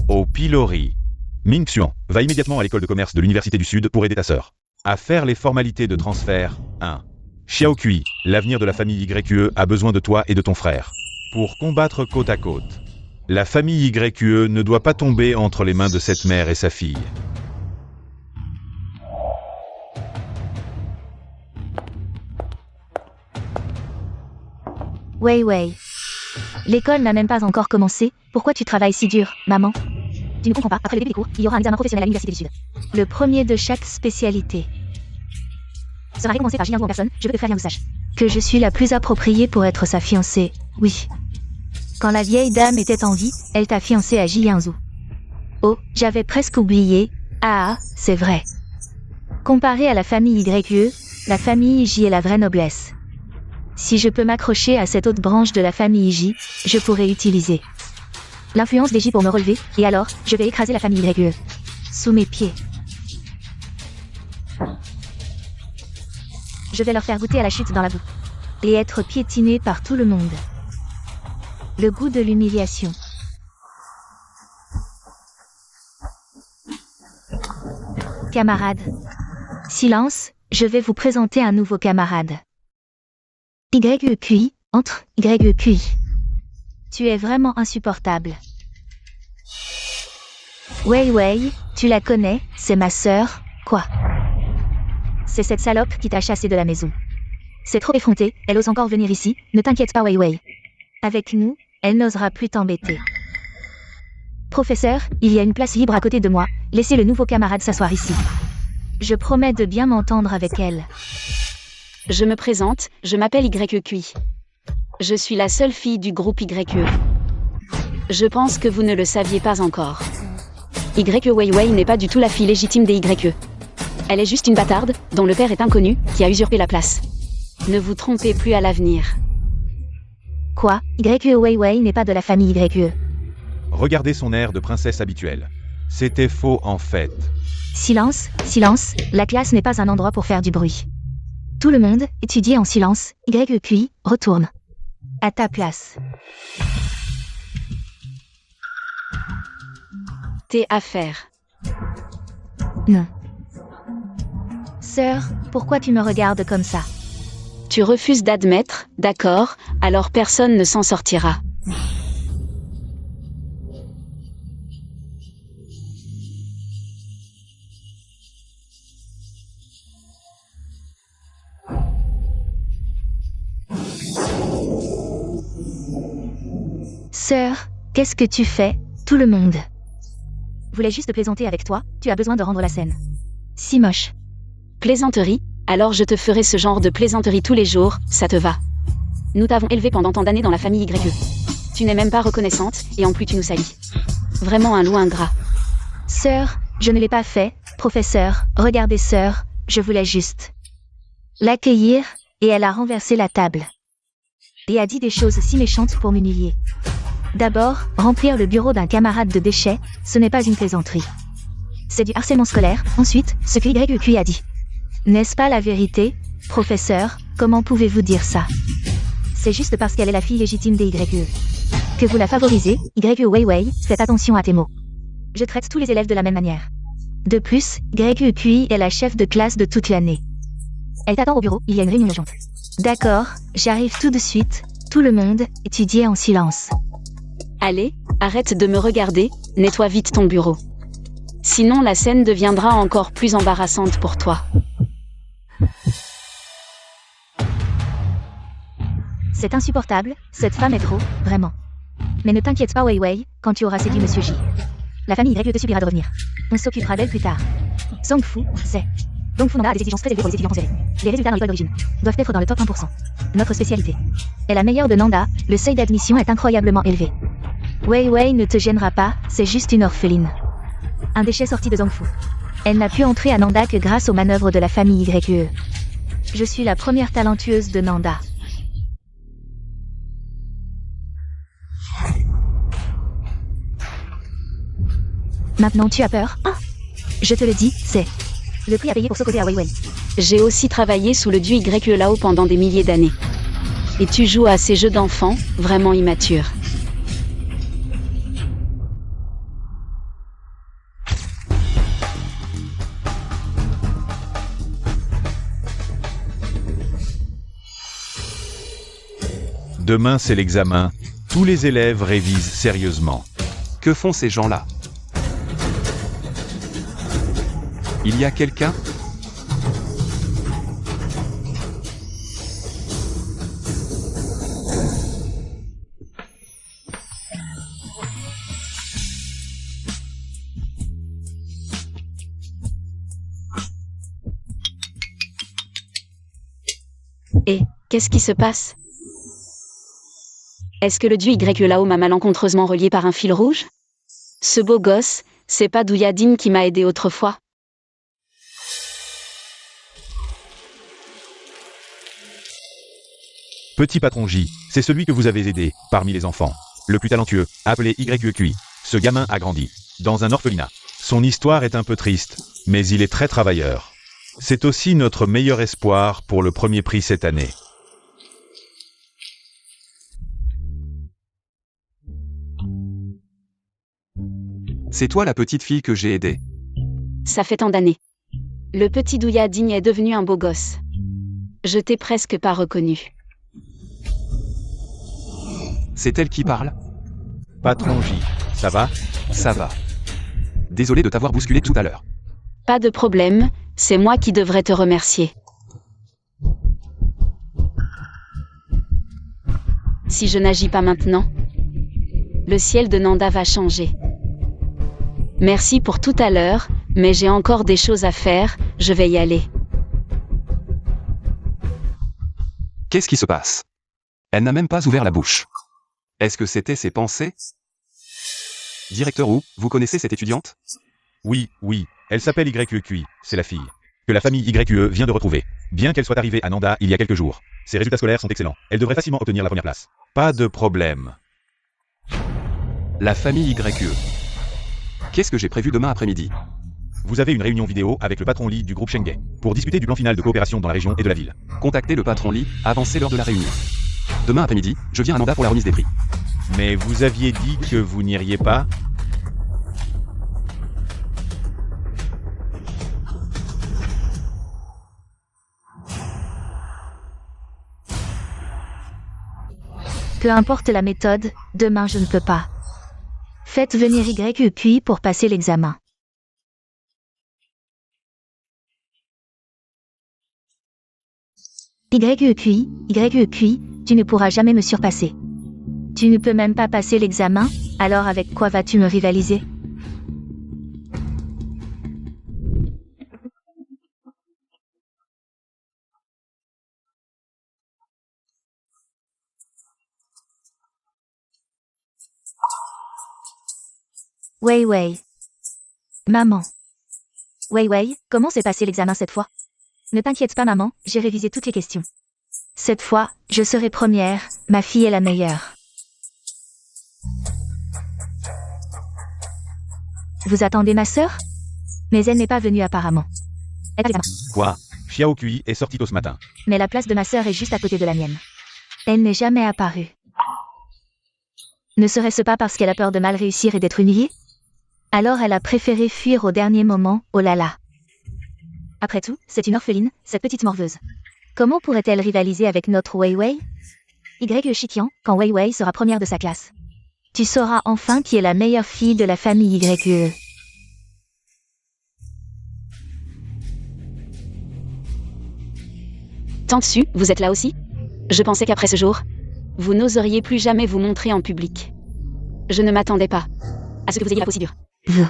au pilori. Mingxuan va immédiatement à l'école de commerce de l'Université du Sud pour aider ta sœur à faire les formalités de transfert. 1. Xiao Kui, l'avenir de la famille YQE a besoin de toi et de ton frère pour combattre côte à côte. La famille YQE ne doit pas tomber entre les mains de cette mère et sa fille. Weiwei. L'école n'a même pas encore commencé. Pourquoi tu travailles si dur, maman? Tu ne comprends pas. Après le début des cours, il y aura un examen professionnel à l'Université du Sud. Le premier de chaque spécialité sera récompensé par Jiangsu en personne. Je veux que frère Yang sache que je suis la plus appropriée pour être sa fiancée. Oui. Quand la vieille dame était en vie, elle t'a fiancé à Jiangsu. Oh, j'avais presque oublié. Ah, c'est vrai. Comparé à la famille YQE, la famille J est la vraie noblesse. Si je peux m'accrocher à cette autre branche de la famille J, je pourrais utiliser l'influence des J pour me relever, et alors, je vais écraser la famille YQE sous mes pieds. Je vais leur faire goûter à la chute dans la boue, et être piétiné par tout le monde. Le goût de l'humiliation. Camarades. Silence, je vais vous présenter un nouveau camarade. YQI, entre YQI. Tu es vraiment insupportable. Weiwei, tu la connais, c'est ma sœur, quoi. c'est cette salope qui t'a chassé de la maison. C'est trop effronté, elle ose encore venir ici, ne t'inquiète pas Wei Wei. Avec nous, elle n'osera plus t'embêter. Professeur, il y a une place libre à côté de moi, laissez le nouveau camarade s'asseoir ici. Je promets de bien m'entendre avec elle. Je me présente, je m'appelle YEQI. Je suis la seule fille du groupe YE. Je pense que vous ne le saviez pas encore. YE Wei Wei n'est pas du tout la fille légitime des YE. Elle est juste une bâtarde, dont le père est inconnu, qui a usurpé la place. Ne vous trompez plus à l'avenir. Quoi? YE Wei Wei n'est pas de la famille YE. Regardez son air de princesse habituelle. C'était faux en fait. Silence, silence, la classe n'est pas un endroit pour faire du bruit. Tout le monde, étudiez en silence, YEQI, retourne. À ta place. Tes affaires. Non. Sœur, pourquoi tu me regardes comme ça? Tu refuses d'admettre, d'accord, alors personne ne s'en sortira. Sœur, qu'est-ce que tu fais, tout le monde? Voulais juste plaisanter avec toi, tu as besoin de rendre la scène. Si moche. Plaisanterie? Alors je te ferai ce genre de plaisanterie tous les jours, ça te va. Nous t'avons élevé pendant tant d'années dans la famille YE. Tu n'es même pas reconnaissante, et en plus tu nous salis. Vraiment un loup ingrat. Sœur, je ne l'ai pas fait, professeur, regardez sœur, je voulais juste l'accueillir, et elle a renversé la table. Et a dit des choses si méchantes pour m'humilier. D'abord, remplir le bureau d'un camarade de déchets, ce n'est pas une plaisanterie. C'est du harcèlement scolaire. Ensuite, ce que YEQI a dit. N'est-ce pas la vérité, professeur? Comment pouvez-vous dire ça? C'est juste parce qu'elle est la fille légitime des YE. Que vous la favorisez, YE Wei Wei, faites attention à tes mots. Je traite tous les élèves de la même manière. De plus, YEQI est la chef de classe de toute l'année. Elle t'attend au bureau, il y a une réunion urgente. D'accord, j'arrive tout de suite. Tout le monde, étudiez en silence. Allez, arrête de me regarder, nettoie vite ton bureau. Sinon la scène deviendra encore plus embarrassante pour toi. C'est insupportable, cette femme est trop, vraiment. Mais ne t'inquiète pas Wei Wei, quand tu auras séduit Monsieur J. La famille YE te suppliera de revenir. On s'occupera d'elle plus tard. Zhongfu, c'est... Zhongfu Nanda a des exigences très élevées pour les étudiants conservés. Les résultats dans l'école d'origine doivent être dans le top 1%. Notre spécialité est la meilleure de Nanda, le seuil d'admission est incroyablement élevé. Wei Wei ne te gênera pas, c'est juste une orpheline. Un déchet sorti de Zhongfu. Elle n'a pu entrer à Nanda que grâce aux manœuvres de la famille YE. Je suis la première talentueuse de Nanda. Maintenant tu as peur? Ah, je te le dis, c'est le prix à payer pour s'opposer à Wei Wei. J'ai aussi travaillé sous le dieu YE Lao pendant des milliers d'années. Et tu joues à ces jeux d'enfants, vraiment immatures. Demain c'est l'examen. Tous les élèves révisent sérieusement. Que font ces gens-là? Il y a quelqu'un? Et, qu'est-ce qui se passe? Est-ce que le dieu YE Lao m'a malencontreusement relié par un fil rouge? Ce beau gosse, c'est pas Douyadine qui m'a aidé autrefois? Petit patron J, c'est celui que vous avez aidé, parmi les enfants. Le plus talentueux, appelé YEQI. Ce gamin a grandi dans un orphelinat. Son histoire est un peu triste, mais il est très travailleur. C'est aussi notre meilleur espoir pour le premier prix cette année. C'est toi la petite fille que j'ai aidée. Ça fait tant d'années. Le petit Douyadine est devenu un beau gosse. Je t'ai presque pas reconnu. C'est elle qui parle? Patron J, ça va? Ça va. Désolé de t'avoir bousculé tout à l'heure. Pas de problème, C'est moi qui devrais te remercier. Si je n'agis pas maintenant, le ciel de Nanda va changer. Merci pour tout à l'heure, mais j'ai encore des choses à faire, je vais y aller. Qu'est-ce qui se passe? Elle n'a même pas ouvert la bouche. Est-ce que c'était ses pensées? Directeur Wu, vous connaissez cette étudiante? Oui, elle s'appelle YQI, c'est la fille que la famille YQE vient de retrouver. Bien qu'elle soit arrivée à Nanda il y a quelques jours, ses résultats scolaires sont excellents. Elle devrait facilement obtenir la première place. Pas de problème. La famille YQE. Qu'est-ce que j'ai prévu demain après-midi? Vous avez une réunion vidéo avec le patron Lee du groupe Shengay pour discuter du plan final de coopération dans la région et de la ville. Contactez le patron Lee, avancez l'heure de la réunion. Demain après-midi, je viens à Nanda pour la remise des prix. Mais vous aviez dit que vous n'iriez pas? Peu importe la méthode, demain je ne peux pas. Faites venir YQI pour passer l'examen. YQI, tu ne pourras jamais me surpasser. Tu ne peux même pas passer l'examen, alors avec quoi vas-tu me rivaliser? Wei. Maman. Wei, comment s'est passé l'examen cette fois? Ne t'inquiète pas maman, j'ai révisé toutes les questions. Cette fois, je serai première, ma fille est la meilleure. Vous attendez ma sœur? Mais elle n'est pas venue apparemment. Elle a l'examen. Quoi? Xiao Kui est sortie tôt ce matin. Mais la place de ma sœur est juste à côté de la mienne. Elle n'est jamais apparue. Ne serait-ce pas parce qu'elle a peur de mal réussir et d'être humiliée? Alors elle a préféré fuir au dernier moment, oh là là. Après tout, c'est une orpheline, cette petite morveuse. Comment pourrait-elle rivaliser avec notre Wei? Shiqian, quand Wei sera première de sa classe. Tu sauras enfin qui est la meilleure fille de la famille YE. Tante Su, vous êtes là aussi? Je pensais qu'après ce jour, vous n'oseriez plus jamais vous montrer en public. Je ne m'attendais pas à ce que vous ayez la peau si dure. Vous.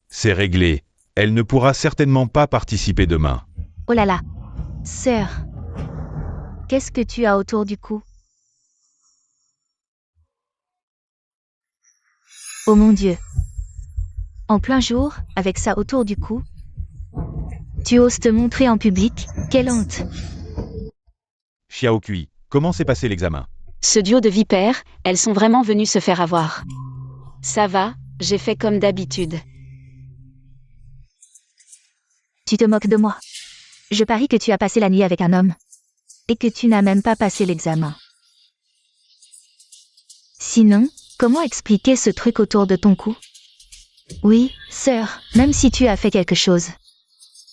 C'est réglé. Elle ne pourra certainement pas participer demain. Oh là là. Sœur. Qu'est-ce que tu as autour du cou? Oh mon Dieu. En plein jour, avec ça autour du cou. Tu oses te montrer en public, quelle honte. Xiao Kui, comment s'est passé l'examen? Ce duo de vipères, elles sont vraiment venues se faire avoir. Ça va, j'ai fait comme d'habitude. Tu te moques de moi. Je parie que tu as passé la nuit avec un homme. Et que tu n'as même pas passé l'examen. Sinon, comment expliquer ce truc autour de ton cou? Oui, sœur, même si tu as fait quelque chose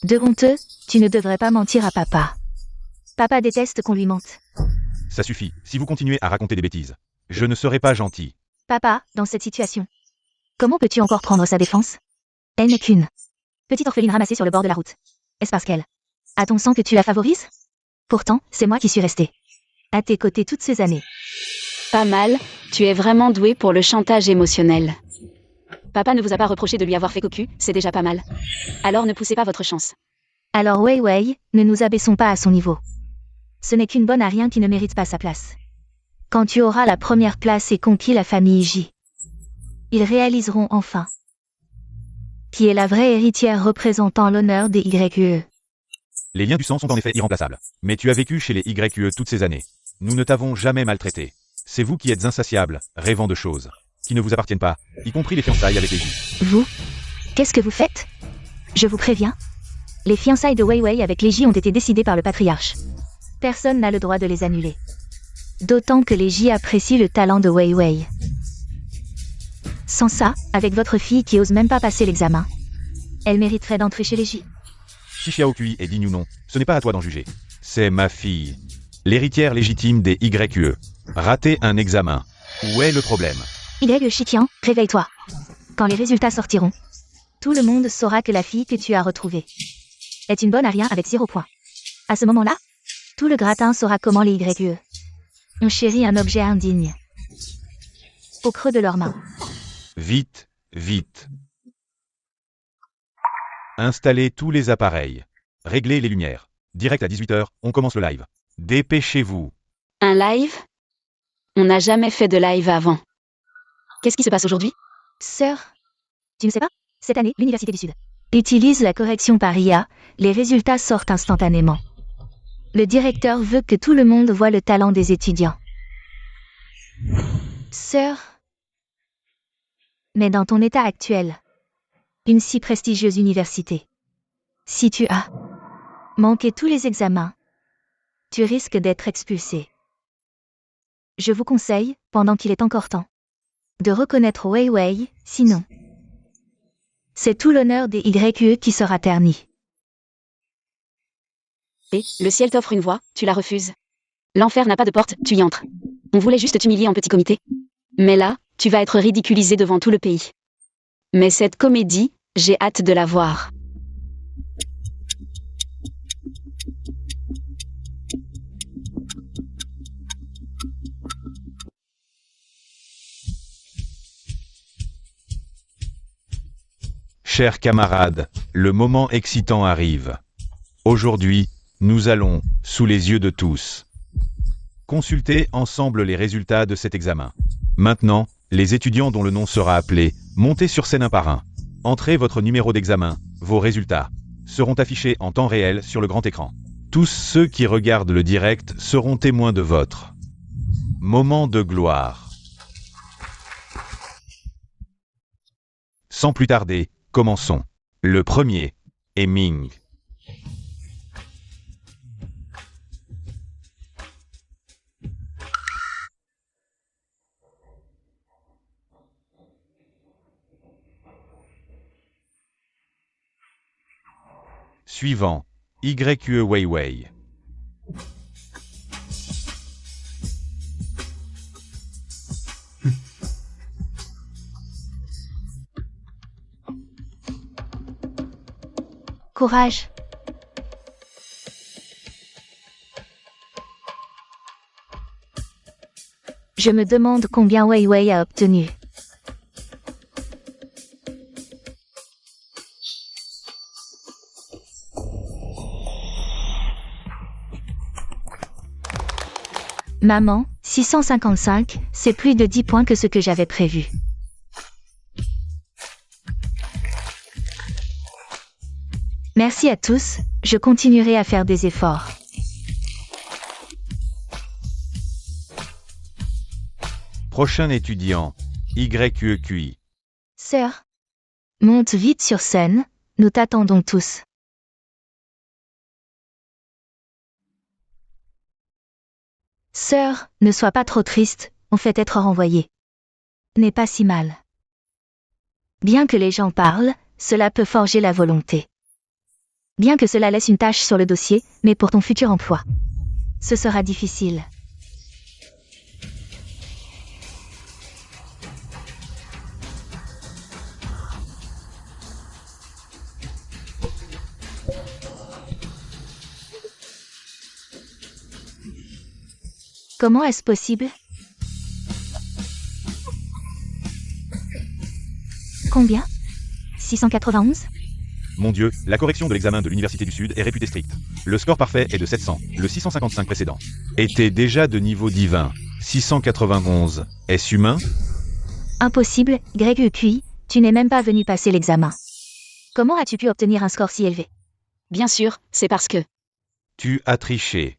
de honteux, tu ne devrais pas mentir à papa. Papa déteste qu'on lui mente. Ça suffit, si vous continuez à raconter des bêtises. Je ne serai pas gentil. Papa, dans cette situation, comment peux-tu encore prendre sa défense? Elle n'est qu'une petite orpheline ramassée sur le bord de la route. Est-ce parce qu'elle a ton sang que tu la favorises? Pourtant, c'est moi qui suis restée à tes côtés toutes ces années. Pas mal, tu es vraiment doué pour le chantage émotionnel. Papa ne vous a pas reproché de lui avoir fait cocu, c'est déjà pas mal. Alors ne poussez pas votre chance. Alors Wei, ne nous abaissons pas à son niveau. Ce n'est qu'une bonne à rien qui ne mérite pas sa place. Quand tu auras la première place et conquis la famille J, ils réaliseront enfin qui est la vraie héritière représentant l'honneur des YE. Les liens du sang sont en effet irremplaçables. Mais tu as vécu chez les YE toutes ces années. Nous ne t'avons jamais maltraité. C'est vous qui êtes insatiable, rêvant de choses qui ne vous appartiennent pas, y compris les fiançailles avec les J. Vous? Qu'est-ce que vous faites? Je vous préviens. Les fiançailles de Wei avec les J ont été décidées par le patriarche. Personne n'a le droit de les annuler. D'autant que les J apprécient le talent de Wei. Sans ça, avec votre fille qui ose même pas passer l'examen, elle mériterait d'entrer chez les J. Si Xiao Kui est digne ou non, ce n'est pas à toi d'en juger. C'est ma fille, l'héritière légitime des YE. Rater un examen, Où est le problème? Y. Shitian, réveille-toi. Quand les résultats sortiront, tout le monde saura que la fille que tu as retrouvée est une bonne à rien avec 0 points. À ce moment-là, tout le gratin saura comment les YE ont chéri un objet indigne. Au creux de leurs mains. Vite, vite. Installez tous les appareils. Réglez les lumières. Direct à 18h, on commence le live. Dépêchez-vous. Un live? On n'a jamais fait de live avant. Qu'est-ce qui se passe aujourd'hui? Sœur, tu ne sais pas? Cette année, l'Université du Sud utilise la correction par IA, les résultats sortent instantanément. Le directeur veut que tout le monde voie le talent des étudiants. Sœur, mais dans ton état actuel, une si prestigieuse université, si tu as manqué tous les examens, tu risques d'être expulsé. Je vous conseille, pendant qu'il est encore temps, de reconnaître Wei Wei, sinon c'est tout l'honneur des YE qui sera terni. Et, le ciel t'offre une voie, tu la refuses. L'enfer n'a pas de porte, tu y entres. On voulait juste t'humilier en petit comité. Mais là, tu vas être ridiculisé devant tout le pays. Mais cette comédie, j'ai hâte de la voir. Chers camarades, le moment excitant arrive. Aujourd'hui, nous allons, sous les yeux de tous, consulter ensemble les résultats de cet examen. Maintenant, les étudiants dont le nom sera appelé, montez sur scène un par un. Entrez votre numéro d'examen, vos résultats seront affichés en temps réel sur le grand écran. Tous ceux qui regardent le direct seront témoins de votre moment de gloire. Sans plus tarder, commençons. Le premier est Ming. Suivant, YE Wei Wei. Courage. Je me demande combien Wei Wei a obtenu. Maman, 655, c'est plus de 10 points que ce que j'avais prévu. Merci à tous, je continuerai à faire des efforts. Prochain étudiant, YEQI. Sœur, monte vite sur scène, nous t'attendons tous. Sœur, ne sois pas trop triste, on fait être renvoyé. N'est pas si mal. Bien que les gens parlent, cela peut forger la volonté. Bien que cela laisse une tache sur le dossier, mais pour ton futur emploi, ce sera difficile. Comment est-ce possible? Combien? 691? Mon Dieu, la correction de l'examen de l'Université du Sud est réputée stricte. Le score parfait est de 700, le 655 précédent était déjà de niveau divin. 691, est-ce humain? Impossible, YEQI, tu n'es même pas venu passer l'examen. Comment as-tu pu obtenir un score si élevé? Bien sûr, c'est parce que... Tu as triché.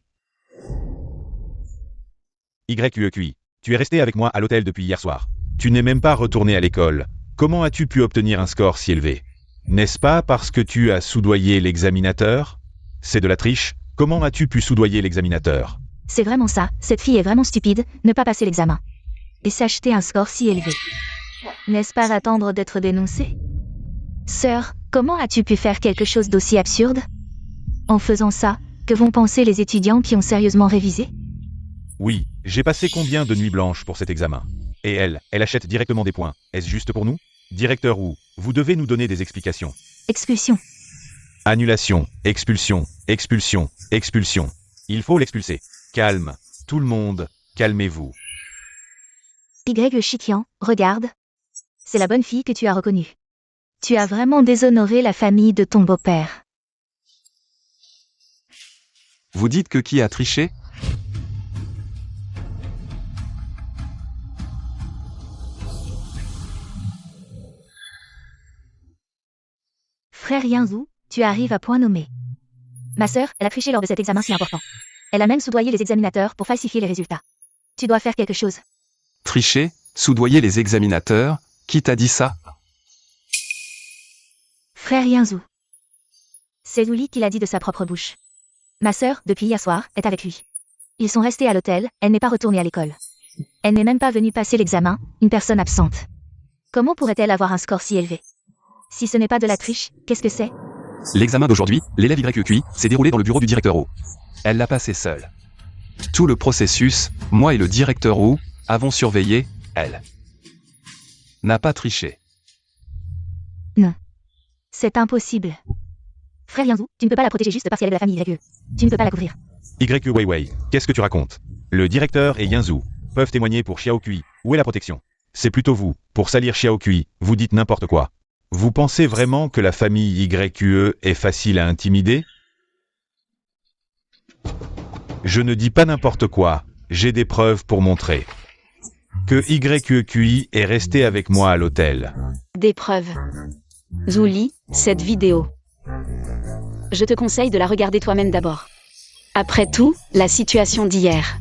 YEQI, tu es resté avec moi à l'hôtel depuis hier soir. Tu n'es même pas retourné à l'école. Comment as-tu pu obtenir un score si élevé? N'est-ce pas parce que tu as soudoyé l'examinateur? C'est de la triche. Comment as-tu pu soudoyer l'examinateur? C'est vraiment ça, cette fille est vraiment stupide, ne pas passer l'examen. Et s'acheter un score si élevé. N'est-ce pas attendre d'être dénoncé? Sœur, comment as-tu pu faire quelque chose d'aussi absurde? En faisant ça, que vont penser les étudiants qui ont sérieusement révisé? Oui, j'ai passé combien de nuits blanches pour cet examen? Et elle achète directement des points. Est-ce juste pour nous? Directeur Wu, vous devez nous donner des explications. Expulsion. Annulation, expulsion, expulsion, expulsion. Il faut l'expulser. Calme. Tout le monde, calmez-vous. Y Shikian, regarde. C'est la bonne fille que tu as reconnue. Tu as vraiment déshonoré la famille de ton beau-père. Vous dites que qui a triché? Frère Yinzu, tu arrives à point nommé. Ma sœur, elle a triché lors de cet examen si important. Elle a même soudoyé les examinateurs pour falsifier les résultats. Tu dois faire quelque chose. Tricher? Soudoyer les examinateurs? Qui t'a dit ça? Frère Yinzu. C'est Luli qui l'a dit de sa propre bouche. Ma sœur, depuis hier soir, est avec lui. Ils sont restés à l'hôtel, elle n'est pas retournée à l'école. Elle n'est même pas venue passer l'examen, une personne absente. Comment pourrait-elle avoir un score si élevé? Si ce n'est pas de la triche, qu'est-ce que c'est? L'examen d'aujourd'hui, l'élève YQI, s'est déroulé dans le bureau du directeur Wu. Elle l'a passé seule. Tout le processus, moi et le directeur Wu, avons surveillé, elle n'a pas triché. Non. C'est impossible. Frère Yinzu, tu ne peux pas la protéger juste parce qu'elle est de la famille YE. Tu ne peux pas la couvrir. YQ Weiwei, qu'est-ce que tu racontes? Le directeur et Yinzu peuvent témoigner pour Xiaokui. Où est la protection? C'est plutôt vous. Pour salir Xiaokui, vous dites n'importe quoi. Vous pensez vraiment que la famille YQE est facile à intimider? Je ne dis pas n'importe quoi, j'ai des preuves pour montrer que YQI est resté avec moi à l'hôtel. Des preuves. Zuli, cette vidéo. Je te conseille de la regarder toi-même d'abord. Après tout, la situation d'hier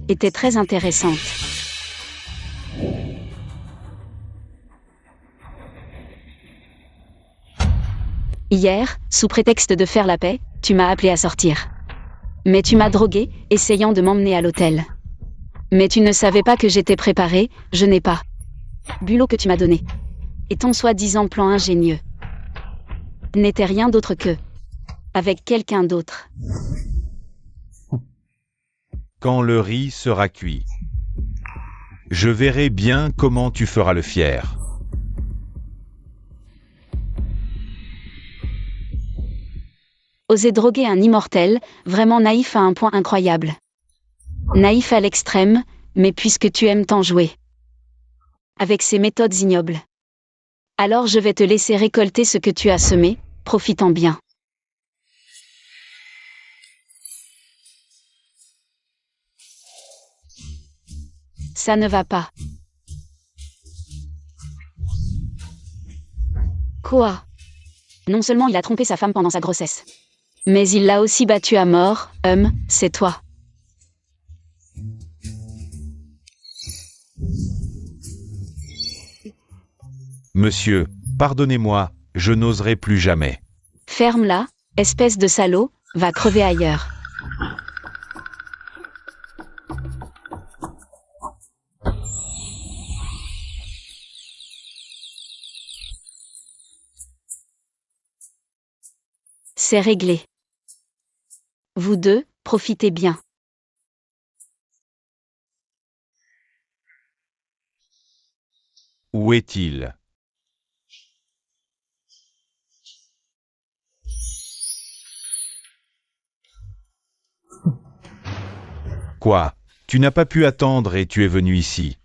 était très intéressante. Hier, sous prétexte de faire la paix, tu m'as appelé à sortir. Mais tu m'as drogué, essayant de m'emmener à l'hôtel. Mais tu ne savais pas que j'étais préparée, je n'ai pas bu l'eau que tu m'as donnée. Et ton soi-disant plan ingénieux n'était rien d'autre que avec quelqu'un d'autre. Quand le riz sera cuit, je verrai bien comment tu feras le fier. Oser droguer un immortel, vraiment naïf à un point incroyable. Naïf à l'extrême, mais puisque tu aimes tant jouer avec ces méthodes ignobles, alors je vais te laisser récolter ce que tu as semé, profitant bien. Ça ne va pas. Quoi? Non seulement il a trompé sa femme pendant sa grossesse, mais il l'a aussi battu à mort, c'est toi. Monsieur, pardonnez-moi, je n'oserai plus jamais. Ferme-la, espèce de salaud, va crever ailleurs. C'est réglé. Vous deux, profitez bien. Où est-il? Quoi? Tu n'as pas pu attendre et tu es venu ici.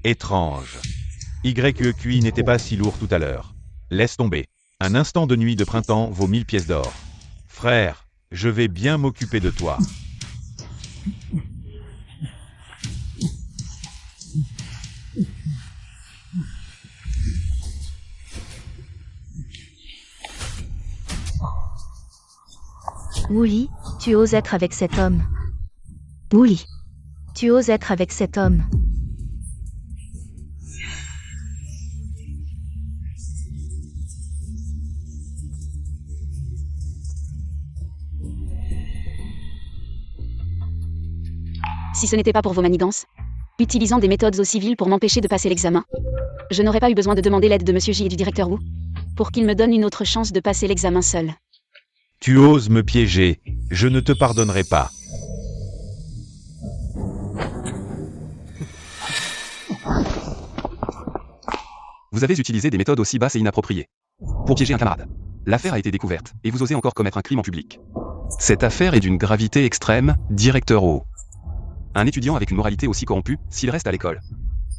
Étrange. YQI n'était pas si lourd tout à l'heure. Laisse tomber. Un instant de nuit de printemps vaut 1000 pièces d'or. Frère, je vais bien m'occuper de toi. Wooly, tu oses être avec cet homme. Wooly, tu oses être avec cet homme. Si ce n'était pas pour vos manigances, utilisant des méthodes aussi viles pour m'empêcher de passer l'examen. Je n'aurais pas eu besoin de demander l'aide de Monsieur J et du directeur Wu pour qu'ils me donnent une autre chance de passer l'examen seul. Tu oses me piéger, je ne te pardonnerai pas. Vous avez utilisé des méthodes aussi basses et inappropriées pour piéger un camarade. L'affaire a été découverte, et vous osez encore commettre un crime en public. Cette affaire est d'une gravité extrême, directeur O. Un étudiant avec une moralité aussi corrompue, s'il reste à l'école,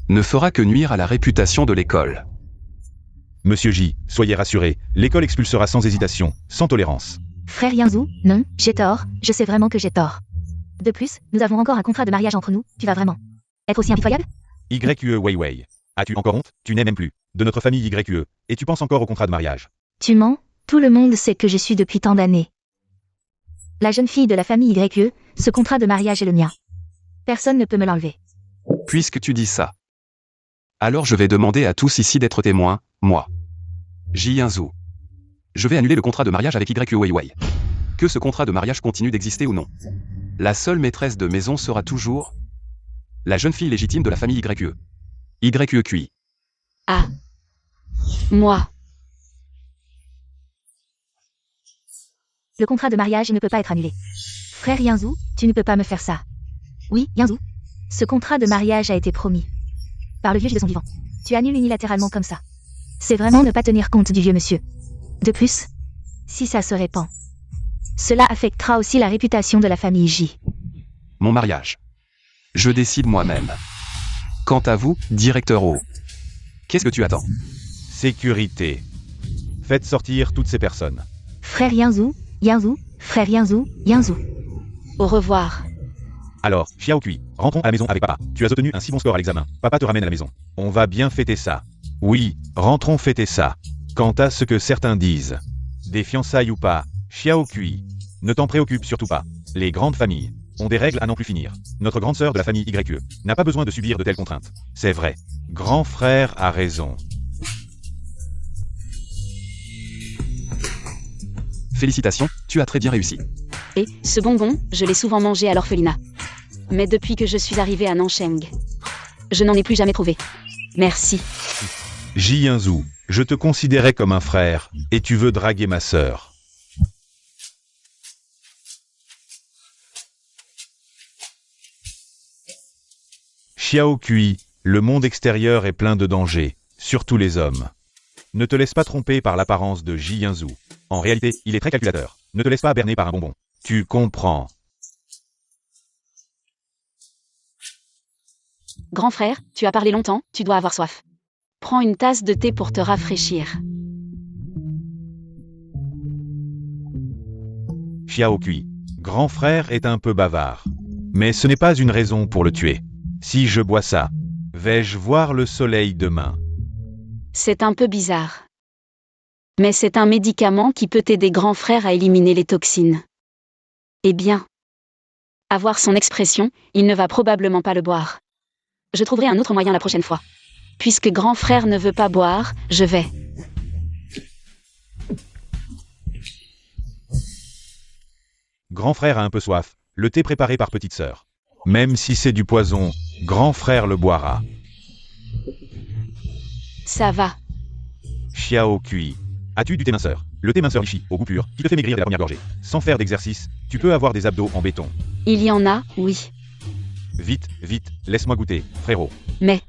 ne fera que nuire à la réputation de l'école. Monsieur J, soyez rassuré, l'école expulsera sans hésitation, sans tolérance. Frère Yanzou, non, j'ai tort, je sais vraiment que j'ai tort. De plus, nous avons encore un contrat de mariage entre nous, tu vas vraiment être aussi impitoyable? YQE Weiwei. As-tu encore honte? Tu n'es même plus de notre famille YQE, et tu penses encore au contrat de mariage. Tu mens, tout le monde sait que je suis depuis tant d'années. La jeune fille de la famille YQE, ce contrat de mariage est le mien. Personne ne peut me l'enlever. Puisque tu dis ça, alors je vais demander à tous ici d'être témoins, moi. Ji Yinzou. Je vais annuler le contrat de mariage avec YQE Weiwei. Que ce contrat de mariage continue d'exister ou non. La seule maîtresse de maison sera toujours la jeune fille légitime de la famille YQE. YQI. Ah. Moi. Le contrat de mariage ne peut pas être annulé. Frère Yanzou, tu ne peux pas me faire ça. Oui, Yanzou. Ce contrat de mariage a été promis. Par le vieux J de son vivant. Tu annules unilatéralement comme ça. C'est vraiment ne pas tenir compte du vieux monsieur. De plus, si ça se répand, cela affectera aussi la réputation de la famille J. Mon mariage. Je décide moi-même. Quant à vous, directeur O, qu'est-ce que tu attends? Sécurité. Faites sortir toutes ces personnes. Frère Yanzou, Yanzou, frère Yanzou, Yanzou. Au revoir. Alors, Xiao Kui, rentrons à la maison avec papa. Tu as obtenu un si bon score à l'examen. Papa te ramène à la maison. On va bien fêter ça. Oui, rentrons fêter ça. Quant à ce que certains disent, des fiançailles ou pas, Xiao Kui, ne t'en préoccupe surtout pas. Les grandes familles ont des règles à n'en plus finir. Notre grande sœur de la famille YQE n'a pas besoin de subir de telles contraintes. C'est vrai. Grand frère a raison. Félicitations, tu as très bien réussi. Et, ce bonbon, je l'ai souvent mangé à l'orphelinat. Mais depuis que je suis arrivée à Nancheng, je n'en ai plus jamais trouvé. Merci. Ji Yinzou, je te considérais comme un frère, et tu veux draguer ma sœur. Xiao Kui, le monde extérieur est plein de dangers, surtout les hommes. Ne te laisse pas tromper par l'apparence de Ji Yinzou. En réalité, il est très calculateur. Ne te laisse pas berner par un bonbon. Tu comprends. Grand frère, tu as parlé longtemps, tu dois avoir soif. Prends une tasse de thé pour te rafraîchir. Xiao Kui, grand frère est un peu bavard. Mais ce n'est pas une raison pour le tuer. Si je bois ça, vais-je voir le soleil demain? C'est un peu bizarre. Mais c'est un médicament qui peut aider grand frère à éliminer les toxines. Eh bien, à voir son expression, il ne va probablement pas le boire. Je trouverai un autre moyen la prochaine fois. Puisque grand frère ne veut pas boire, je vais. Grand frère a un peu soif. Le thé préparé par petite sœur. Même si c'est du poison, grand frère le boira. Ça va. Xiao Kui. As-tu du thé minceur? Le thé minceur Lichi, au goût pur, qui te fait maigrir dès la première gorgée. Sans faire d'exercice, tu peux avoir des abdos en béton. Il y en a, oui. Vite, vite, laisse-moi goûter, frérot. Mais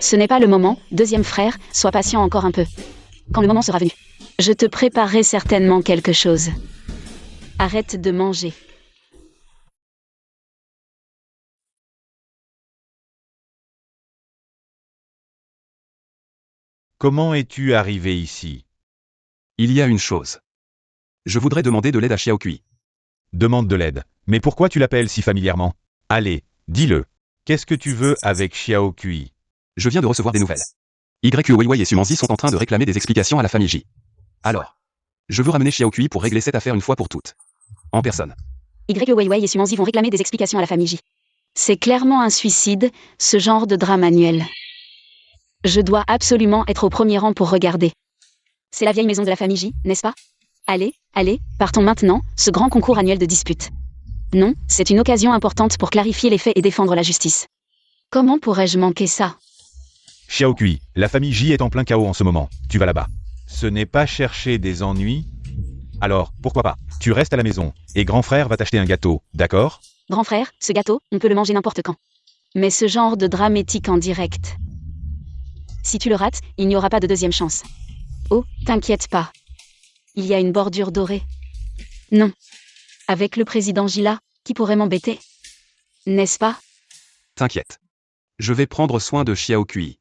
ce n'est pas le moment, deuxième frère, sois patient encore un peu. Quand le moment sera venu, je te préparerai certainement quelque chose. Arrête de manger. Comment es-tu arrivé ici? Il y a une chose. Je voudrais demander de l'aide à Xiao Kui. Demande de l'aide. Mais pourquoi tu l'appelles si familièrement? Allez, dis-le. Qu'est-ce que tu veux avec Xiao Kui? Je viens de recevoir des nouvelles. YQE Weiwei et Sumanzi sont en train de réclamer des explications à la famille J. Alors, je veux ramener Xiao Kui pour régler cette affaire une fois pour toutes. En personne. YQE Weiwei et Sumanzi vont réclamer des explications à la famille J. C'est clairement un suicide, ce genre de drame annuel. Je dois absolument être au premier rang pour regarder. C'est la vieille maison de la famille J, n'est-ce pas? Allez, allez, partons maintenant, ce grand concours annuel de disputes. Non, c'est une occasion importante pour clarifier les faits et défendre la justice. Comment pourrais-je manquer ça? Xiaokui, la famille J est en plein chaos en ce moment. Tu vas là-bas. Ce n'est pas chercher des ennuis? Alors, pourquoi pas? Tu restes à la maison, et grand frère va t'acheter un gâteau, d'accord? Grand frère, ce gâteau, on peut le manger n'importe quand. Mais ce genre de drame éthique en direct. Si tu le rates, il n'y aura pas de deuxième chance. Oh, t'inquiète pas. Il y a une bordure dorée. Non. Avec le président Gila, qui pourrait m'embêter? N'est-ce pas? T'inquiète. Je vais prendre soin de Xiaokui.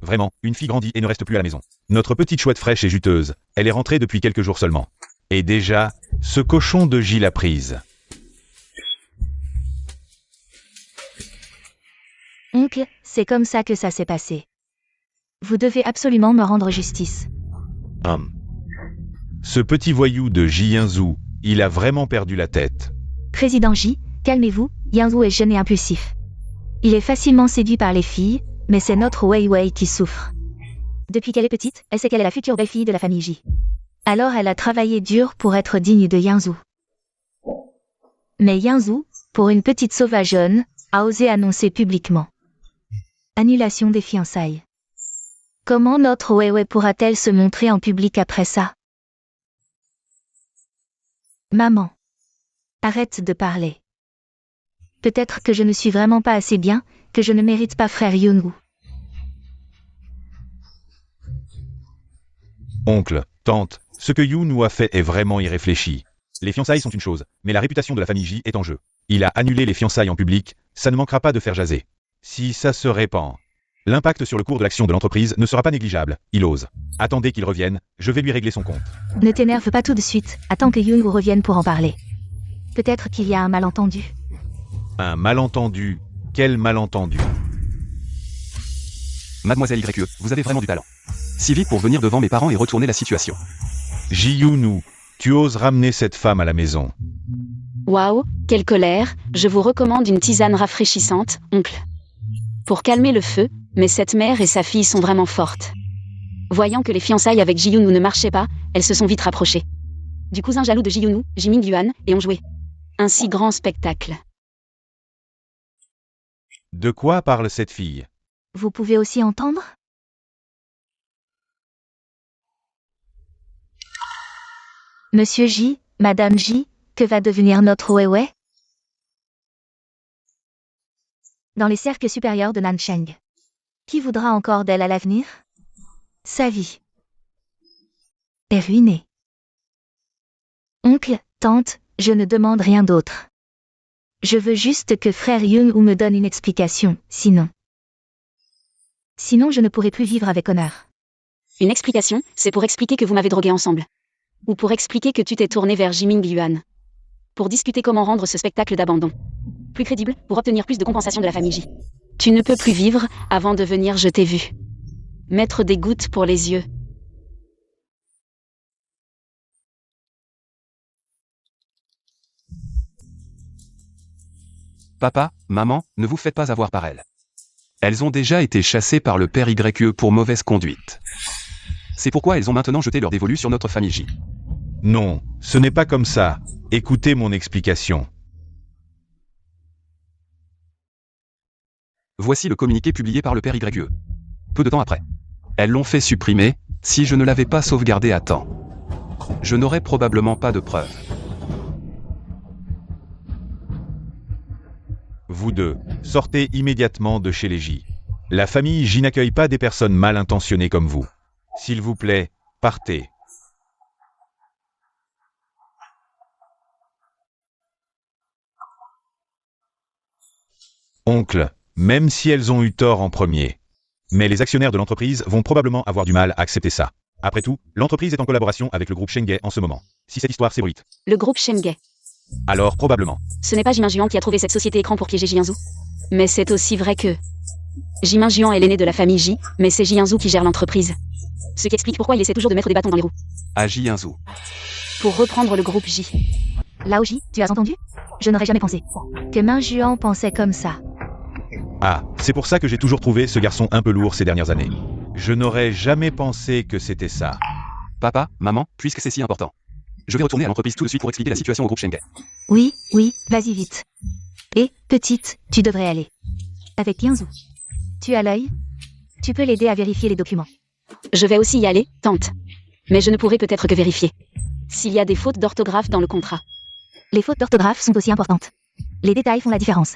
Vraiment, une fille grandit et ne reste plus à la maison. Notre petite chouette fraîche et juteuse, elle est rentrée depuis quelques jours seulement. Et déjà, ce cochon de J l'a prise. Oncle, c'est comme ça que ça s'est passé. Vous devez absolument me rendre justice. Ce petit voyou de Ji Yinzhu, il a vraiment perdu la tête. Président J, calmez-vous, Yinzhu est jeune et impulsif. Il est facilement séduit par les filles, mais c'est notre Wei Wei qui souffre. Depuis qu'elle est petite, elle sait qu'elle est la future belle-fille de la famille J. Alors elle a travaillé dur pour être digne de Yinzhu. Mais Yinzhu, pour une petite sauvageonne, a osé annoncer publiquement. Annulation des fiançailles. Comment notre Wei Wei pourra-t-elle se montrer en public après ça? Maman. Arrête de parler. Peut-être que je ne suis vraiment pas assez bien, que je ne mérite pas frère Yunwu. Oncle, tante, ce que Yunwu a fait est vraiment irréfléchi. Les fiançailles sont une chose, mais la réputation de la famille J est en jeu. Il a annulé les fiançailles en public, ça ne manquera pas de faire jaser. Si ça se répand, l'impact sur le cours de l'action de l'entreprise ne sera pas négligeable, il ose. Attendez qu'il revienne, je vais lui régler son compte. Ne t'énerve pas tout de suite, attends que Yunwu revienne pour en parler. Peut-être qu'il y a un malentendu. Un malentendu? Quel malentendu? Mademoiselle YE, vous avez vraiment du talent. Si vite pour venir devant mes parents et retourner la situation. Ji Yunwu, tu oses ramener cette femme à la maison. Waouh, quelle colère, je vous recommande une tisane rafraîchissante, oncle. Pour calmer le feu, mais cette mère et sa fille sont vraiment fortes. Voyant que les fiançailles avec Ji Yunwu ne marchaient pas, elles se sont vite rapprochées. Du cousin jaloux de Ji Yunwu, Ji Mingyuan, et ont joué. Un si grand spectacle. De quoi parle cette fille? Vous pouvez aussi entendre? Monsieur J, Madame J, que va devenir notre Wei Wei? Dans les cercles supérieurs de Nancheng. Qui voudra encore d'elle à l'avenir? Sa vie est ruinée. Oncle, tante, je ne demande rien d'autre. Je veux juste que frère Yunwu me donne une explication, sinon je ne pourrai plus vivre avec honneur. Une explication, c'est pour expliquer que vous m'avez drogué ensemble. Ou pour expliquer que tu t'es tourné vers Ji Mingyuan. Pour discuter comment rendre ce spectacle d'abandon plus crédible, pour obtenir plus de compensation de la famille J. Tu ne peux plus vivre, avant de venir je t'ai vu. Mettre des gouttes pour les yeux. Papa, maman, ne vous faites pas avoir par elles. Elles ont déjà été chassées par le père YE pour mauvaise conduite. C'est pourquoi elles ont maintenant jeté leur dévolu sur notre famille J. Non, ce n'est pas comme ça. Écoutez mon explication. Voici le communiqué publié par le père YE. Peu de temps après. Elles l'ont fait supprimer, si je ne l'avais pas sauvegardé à temps. Je n'aurais probablement pas de preuves. Vous deux, sortez immédiatement de chez les J. La famille J n'accueille pas des personnes mal intentionnées comme vous. S'il vous plaît, partez. Oncle, même si elles ont eu tort en premier. Mais les actionnaires de l'entreprise vont probablement avoir du mal à accepter ça. Après tout, l'entreprise est en collaboration avec le groupe Shenghe en ce moment. Si cette histoire s'ébruite, Le groupe Shenghe. alors probablement. Ce n'est pas Ji Mingyuan qui a trouvé cette société écran pour piéger Ji Yinzhu. Mais c'est aussi vrai que Ji Mingyuan est l'aîné de la famille J, mais c'est Ji Yinzhu qui gère l'entreprise. Ce qui explique pourquoi il essaie toujours de mettre des bâtons dans les roues. À Ji Yinzhu. Pour reprendre le groupe J. Lao Ji, tu as entendu? Je n'aurais jamais pensé que Mingyuan pensait comme ça. Ah, c'est pour ça que j'ai toujours trouvé ce garçon un peu lourd ces dernières années. Je n'aurais jamais pensé que c'était ça. Papa, maman, puisque c'est si important. Je vais retourner à l'entreprise tout de suite pour expliquer la situation au groupe Shenge. Oui, vas-y vite. Et, petite, tu devrais aller. Avec Yanzou. Tu as l'œil? Tu peux l'aider à vérifier les documents. Je vais aussi y aller, tante. Mais je ne pourrai peut-être que vérifier. S'il y a des fautes d'orthographe dans le contrat. Les fautes d'orthographe sont aussi importantes. Les détails font la différence.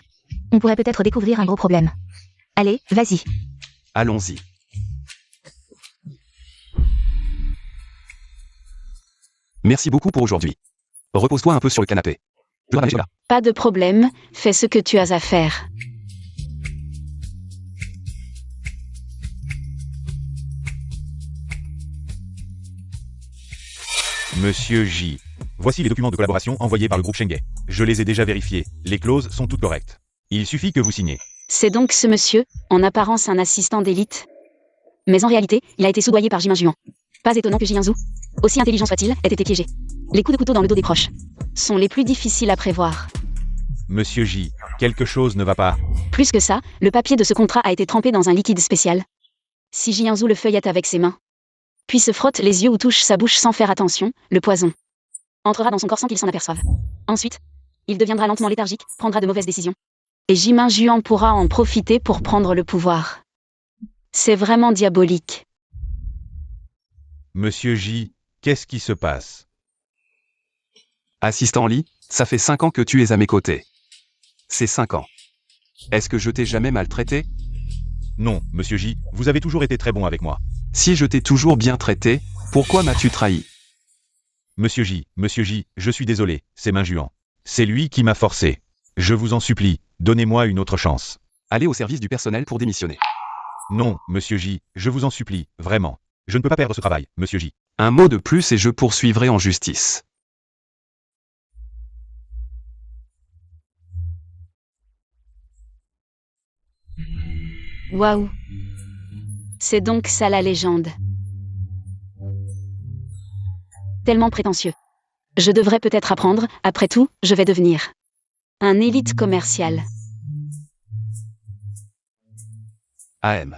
On pourrait peut-être découvrir un gros problème. Allez, vas-y. Allons-y. Merci beaucoup pour aujourd'hui. Repose-toi un peu sur le canapé. Je dois aller là. Pas de problème, fais ce que tu as à faire. Monsieur J. Voici les documents de collaboration envoyés par le groupe Shenge. Je les ai déjà vérifiés. Les clauses sont toutes correctes. Il suffit que vous signiez. C'est donc ce monsieur, en apparence un assistant d'élite. Mais en réalité, il a été soudoyé par Jimin Juan. Pas étonnant que Jianzhu, aussi intelligent soit-il, ait été piégé. Les coups de couteau dans le dos des proches sont les plus difficiles à prévoir. Monsieur J. Quelque chose ne va pas. Plus que ça, le papier de ce contrat a été trempé dans un liquide spécial. Si Jianzhu le feuillette avec ses mains, puis se frotte les yeux ou touche sa bouche sans faire attention, le poison entrera dans son corps sans qu'il s'en aperçoive. Ensuite, il deviendra lentement léthargique, prendra de mauvaises décisions. Et Jimin Juan pourra en profiter pour prendre le pouvoir. C'est vraiment diabolique. Monsieur J. Qu'est-ce qui se passe? Assistant Lee, ça fait 5 ans que tu es à mes côtés. C'est 5 ans. Est-ce que je t'ai jamais maltraité? Non, monsieur J. Vous avez toujours été très bon avec moi. Si je t'ai toujours bien traité, pourquoi m'as-tu trahi? Monsieur J, je suis désolé, c'est Min Juan. C'est lui qui m'a forcé. Je vous en supplie, donnez-moi une autre chance. Allez au service du personnel pour démissionner. Non, monsieur J, je vous en supplie, vraiment. Je ne peux pas perdre ce travail, monsieur J. Un mot de plus et je poursuivrai en justice. Waouh. C'est donc ça la légende. Tellement prétentieux. Je devrais peut-être apprendre, après tout, je vais devenir un élite commercial. AM.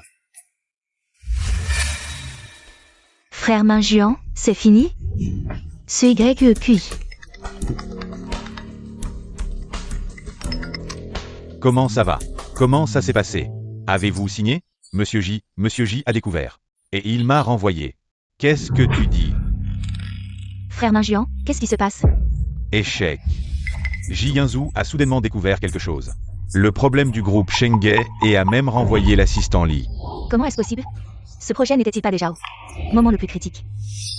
Frère Min Juan, c'est fini? Ce YQI. Comment ça va? Comment ça s'est passé? Avez-vous signé? Monsieur J a découvert. Et il m'a renvoyé. Qu'est-ce que tu dis? Frère Min Juan, qu'est-ce qui se passe? Échec. Jianzhu a soudainement découvert quelque chose. Le problème du groupe Shenge et a même renvoyé l'assistant Lee. Comment est-ce possible? Ce projet n'était-il pas déjà au moment le plus critique?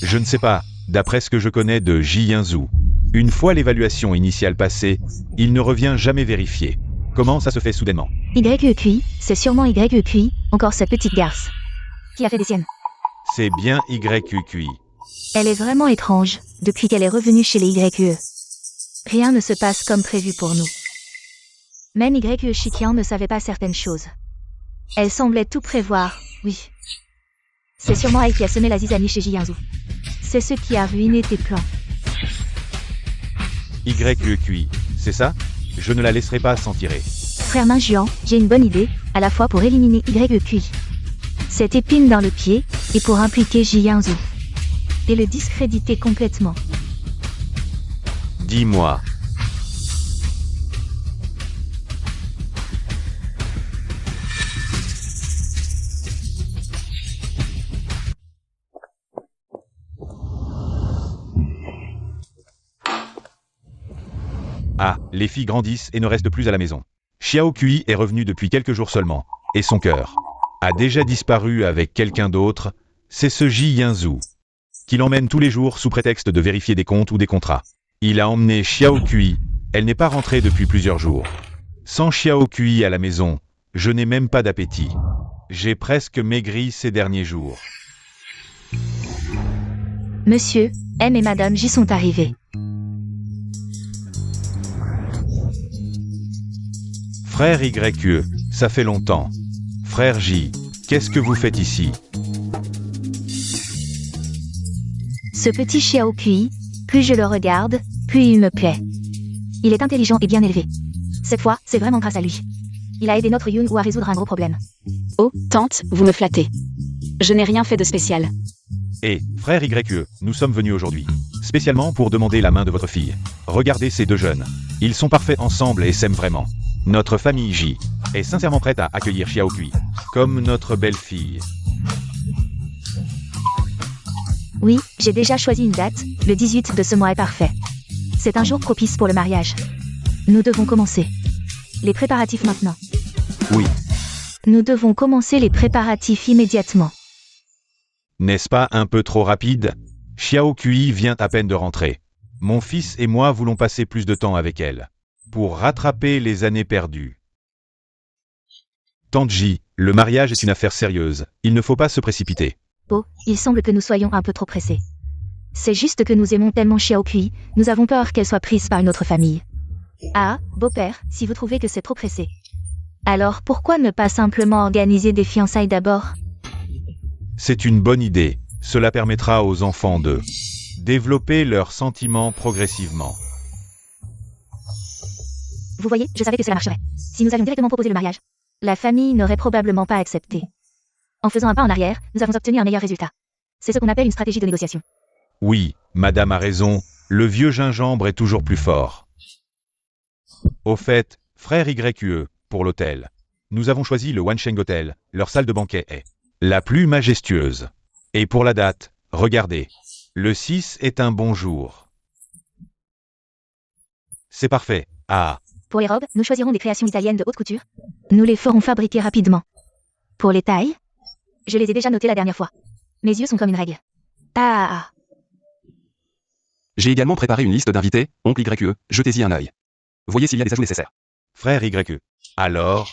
Je ne sais pas, d'après ce que je connais de Jianzhu. Une fois l'évaluation initiale passée, il ne revient jamais vérifier. Comment ça se fait soudainement? YQI, c'est sûrement YQI, encore cette petite garce. Qui a fait des siennes? C'est bien YQI. Elle est vraiment étrange, depuis qu'elle est revenue chez les YQE. Rien ne se passe comme prévu pour nous. Même YQE Shikian ne savait pas certaines choses. Elle semblait tout prévoir, oui. C'est sûrement elle qui a semé la zizanie chez Jianzhu. C'est ce qui a ruiné tes plans. YQI, c'est ça? Je ne la laisserai pas s'en tirer. Frère Min Juan, j'ai une bonne idée, à la fois pour éliminer YQI. Cette épine dans le pied, et pour impliquer Jianzhu. Et le discréditer complètement. Dis-moi. Ah, les filles grandissent et ne restent plus à la maison. Xiao Kui est revenu depuis quelques jours seulement, et son cœur a déjà disparu avec quelqu'un d'autre, c'est ce Jianzhu, qui l'emmène tous les jours sous prétexte de vérifier des comptes ou des contrats. Il a emmené Xiao Kui, elle n'est pas rentrée depuis plusieurs jours. Sans Xiao Kui à la maison, je n'ai même pas d'appétit. J'ai presque maigri ces derniers jours. Monsieur, M et Madame J sont arrivés. Frère YE, ça fait longtemps. Frère J, qu'est-ce que vous faites ici? Ce petit Xiao Kui, plus je le regarde, plus il me plaît. Il est intelligent et bien élevé. Cette fois, c'est vraiment grâce à lui. Il a aidé notre Yun-Woo à résoudre un gros problème. Oh, tante, vous me flattez. Je n'ai rien fait de spécial. Et, frère YE, nous sommes venus aujourd'hui spécialement pour demander la main de votre fille. Regardez ces deux jeunes. Ils sont parfaits ensemble et s'aiment vraiment. Notre famille J est sincèrement prête à accueillir Xiaokui comme notre belle-fille. Oui, j'ai déjà choisi une date, le 18 de ce mois est parfait. C'est un jour propice pour le mariage. Nous devons commencer. Les préparatifs maintenant. Oui, Nous devons commencer les préparatifs immédiatement. n'est-ce pas un peu trop rapide? Xiaokui vient à peine de rentrer. Mon fils et moi voulons passer plus de temps avec elle, pour rattraper les années perdues. Tante J, le mariage est une affaire sérieuse, il ne faut pas se précipiter. Oh, il semble que nous soyons un peu trop pressés. C'est juste que nous aimons tellement Xiaokui, nous avons peur qu'elle soit prise par une autre famille. Ah, beau-père, si vous trouvez que c'est trop pressé. Alors pourquoi ne pas simplement organiser des fiançailles d'abord? C'est une bonne idée, cela permettra aux enfants de développer leurs sentiments progressivement. Vous voyez, je savais que cela marcherait. Si nous avions directement proposé le mariage, la famille n'aurait probablement pas accepté. En faisant un pas en arrière, nous avons obtenu un meilleur résultat. C'est ce qu'on appelle une stratégie de négociation. Oui, madame a raison, le vieux gingembre est toujours plus fort. Au fait, frère YQE, pour l'hôtel. Nous avons choisi le Wansheng Hotel, leur salle de banquet est la plus majestueuse. Et pour la date, regardez. Le 6 est un bon jour. C'est parfait. Ah, Pour les robes, nous choisirons des créations italiennes de haute couture. Nous les ferons fabriquer rapidement. Pour les tailles, je les ai déjà notées la dernière fois. Mes yeux sont comme une règle. Ah, J'ai également préparé une liste d'invités, oncle YQE, jetez-y un œil. Voyez s'il y a des ajouts nécessaires. frère YQE. Alors,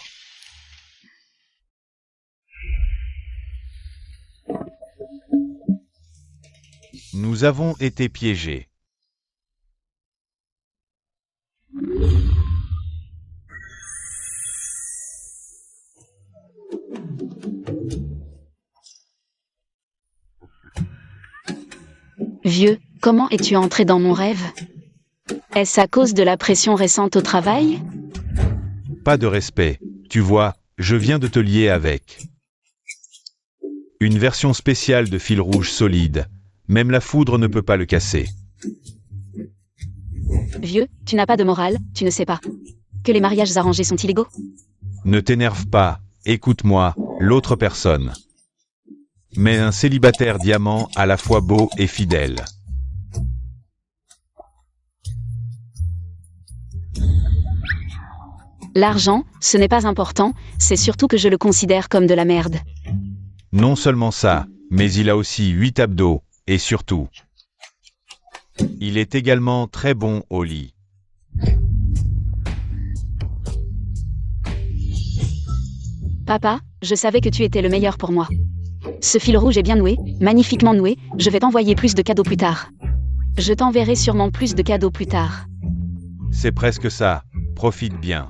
nous avons été piégés. Vieux, comment es-tu entré dans mon rêve? Est-ce à cause de la pression récente au travail? Pas de respect. Tu vois, je viens de te lier avec une version spéciale de fil rouge solide. Même la foudre ne peut pas le casser. Vieux, tu n'as pas de morale, tu ne sais pas que les mariages arrangés sont illégaux? Ne t'énerve pas, écoute-moi, l'autre personne. Mais un célibataire diamant à la fois beau et fidèle. L'argent, ce n'est pas important, c'est surtout que je le considère comme de la merde. Non seulement ça, mais il a aussi 8 abdos, et surtout, il est également très bon au lit. Papa, je savais que tu étais le meilleur pour moi. Ce fil rouge est bien noué, magnifiquement noué, je vais t'envoyer plus de cadeaux plus tard. Je t'enverrai sûrement plus de cadeaux plus tard. C'est presque ça, profite bien.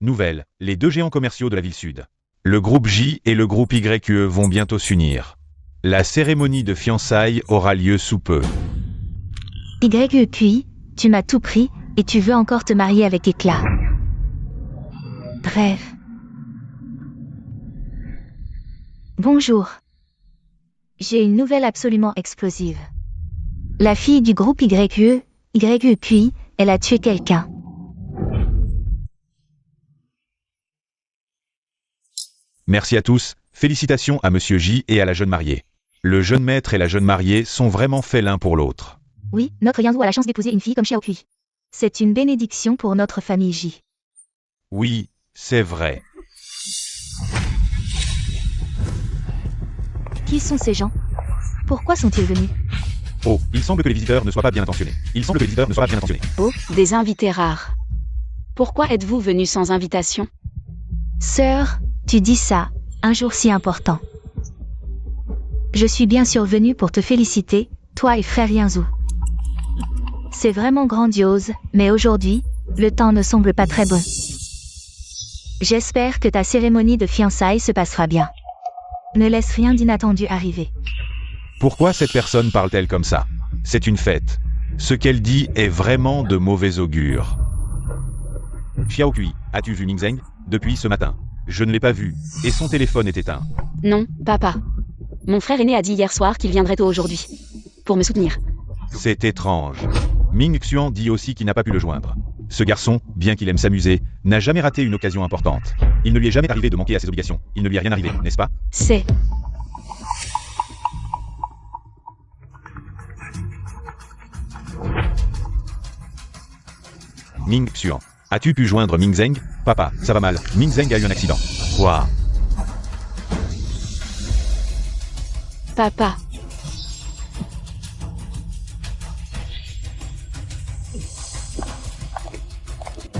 Nouvelle, les deux géants commerciaux de la ville sud. Le groupe J et le groupe YQE vont bientôt s'unir. La cérémonie de fiançailles aura lieu sous peu. YQI, tu m'as tout pris, et tu veux encore te marier avec éclat. Bref. Bonjour. J'ai une nouvelle absolument explosive. La fille du groupe YQE, YQI, elle a tué quelqu'un. Merci à tous, félicitations à Monsieur J et à la jeune mariée. Le jeune maître et la jeune mariée sont vraiment faits l'un pour l'autre. Oui, notre Yanzhou a la chance d'épouser une fille comme Xiaokui. C'est une bénédiction pour notre famille J. Oui, c'est vrai. Qui sont ces gens? Pourquoi sont-ils venus? Oh, il semble que les visiteurs ne soient pas bien intentionnés. Oh, des invités rares. Pourquoi êtes-vous venus sans invitation? Sœur, tu dis ça, un jour si important. Je suis bien sûr venue pour te féliciter, toi et frère Yanzhou. C'est vraiment grandiose, mais aujourd'hui, le temps ne semble pas très bon. J'espère que ta cérémonie de fiançailles se passera bien. Ne laisse rien d'inattendu arriver. Pourquoi cette personne parle-t-elle comme ça? C'est une fête. Ce qu'elle dit est vraiment de mauvais augure. Xiaokui, as-tu vu Mingzheng? Depuis ce matin. Je ne l'ai pas vu, et son téléphone est éteint. Non, papa. Mon frère aîné a dit hier soir qu'il viendrait tôt aujourd'hui. Pour me soutenir. C'est étrange. Ming Xuan dit aussi qu'il n'a pas pu le joindre. Ce garçon, bien qu'il aime s'amuser, n'a jamais raté une occasion importante. Il ne lui est jamais arrivé de manquer à ses obligations. Il ne lui est rien arrivé, n'est-ce pas? C'est... Ming Xuan. As-tu pu joindre Ming Zheng? Papa, ça va mal. Ming Zheng a eu un accident. Quoi? Papa.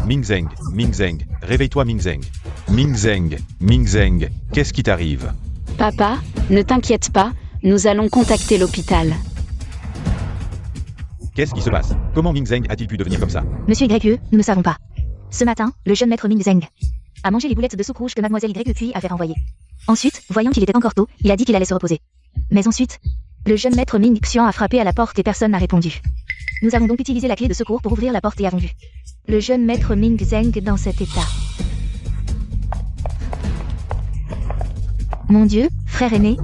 Ming Zheng, réveille-toi Ming Zheng. Ming Zheng, qu'est-ce qui t'arrive? Papa, ne t'inquiète pas, nous allons contacter l'hôpital. Qu'est-ce qui se passe? Comment Ming Zheng a-t-il pu devenir comme ça? Monsieur YE, nous ne savons pas. Ce matin, le jeune maître Ming Zheng a mangé les boulettes de soupe rouge que mademoiselle YE avait renvoyées. Ensuite, voyant qu'il était encore tôt, il a dit qu'il allait se reposer. Mais ensuite, le jeune maître Ming Xuan a frappé à la porte et personne n'a répondu. Nous avons donc utilisé la clé de secours pour ouvrir la porte et avons vu le jeune maître Ming Zheng dans cet état. Mon Dieu, frère aîné,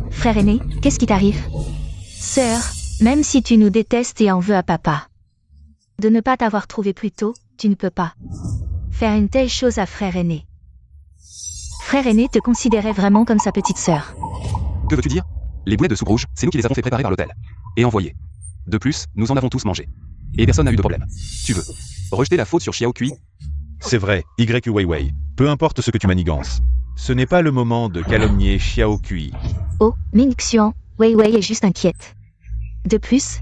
qu'est-ce qui t'arrive? Sœur, même si tu nous détestes et en veux à papa, de ne pas t'avoir trouvé plus tôt, tu ne peux pas faire une telle chose à frère aîné. Frère aîné te considérait vraiment comme sa petite sœur. Que veux-tu dire? Les boulettes de soupe rouge, c'est nous qui les avons fait préparer par l'hôtel. Et envoyer. De plus, nous en avons tous mangé. Et personne n'a eu de problème. Tu veux rejeter la faute sur Xiao Kui? C'est vrai, YU Weiwei. Peu importe ce que tu manigances. Ce n'est pas le moment de calomnier Xiao Kui. Oh, Ming Xuan, Weiwei est juste inquiète. De plus,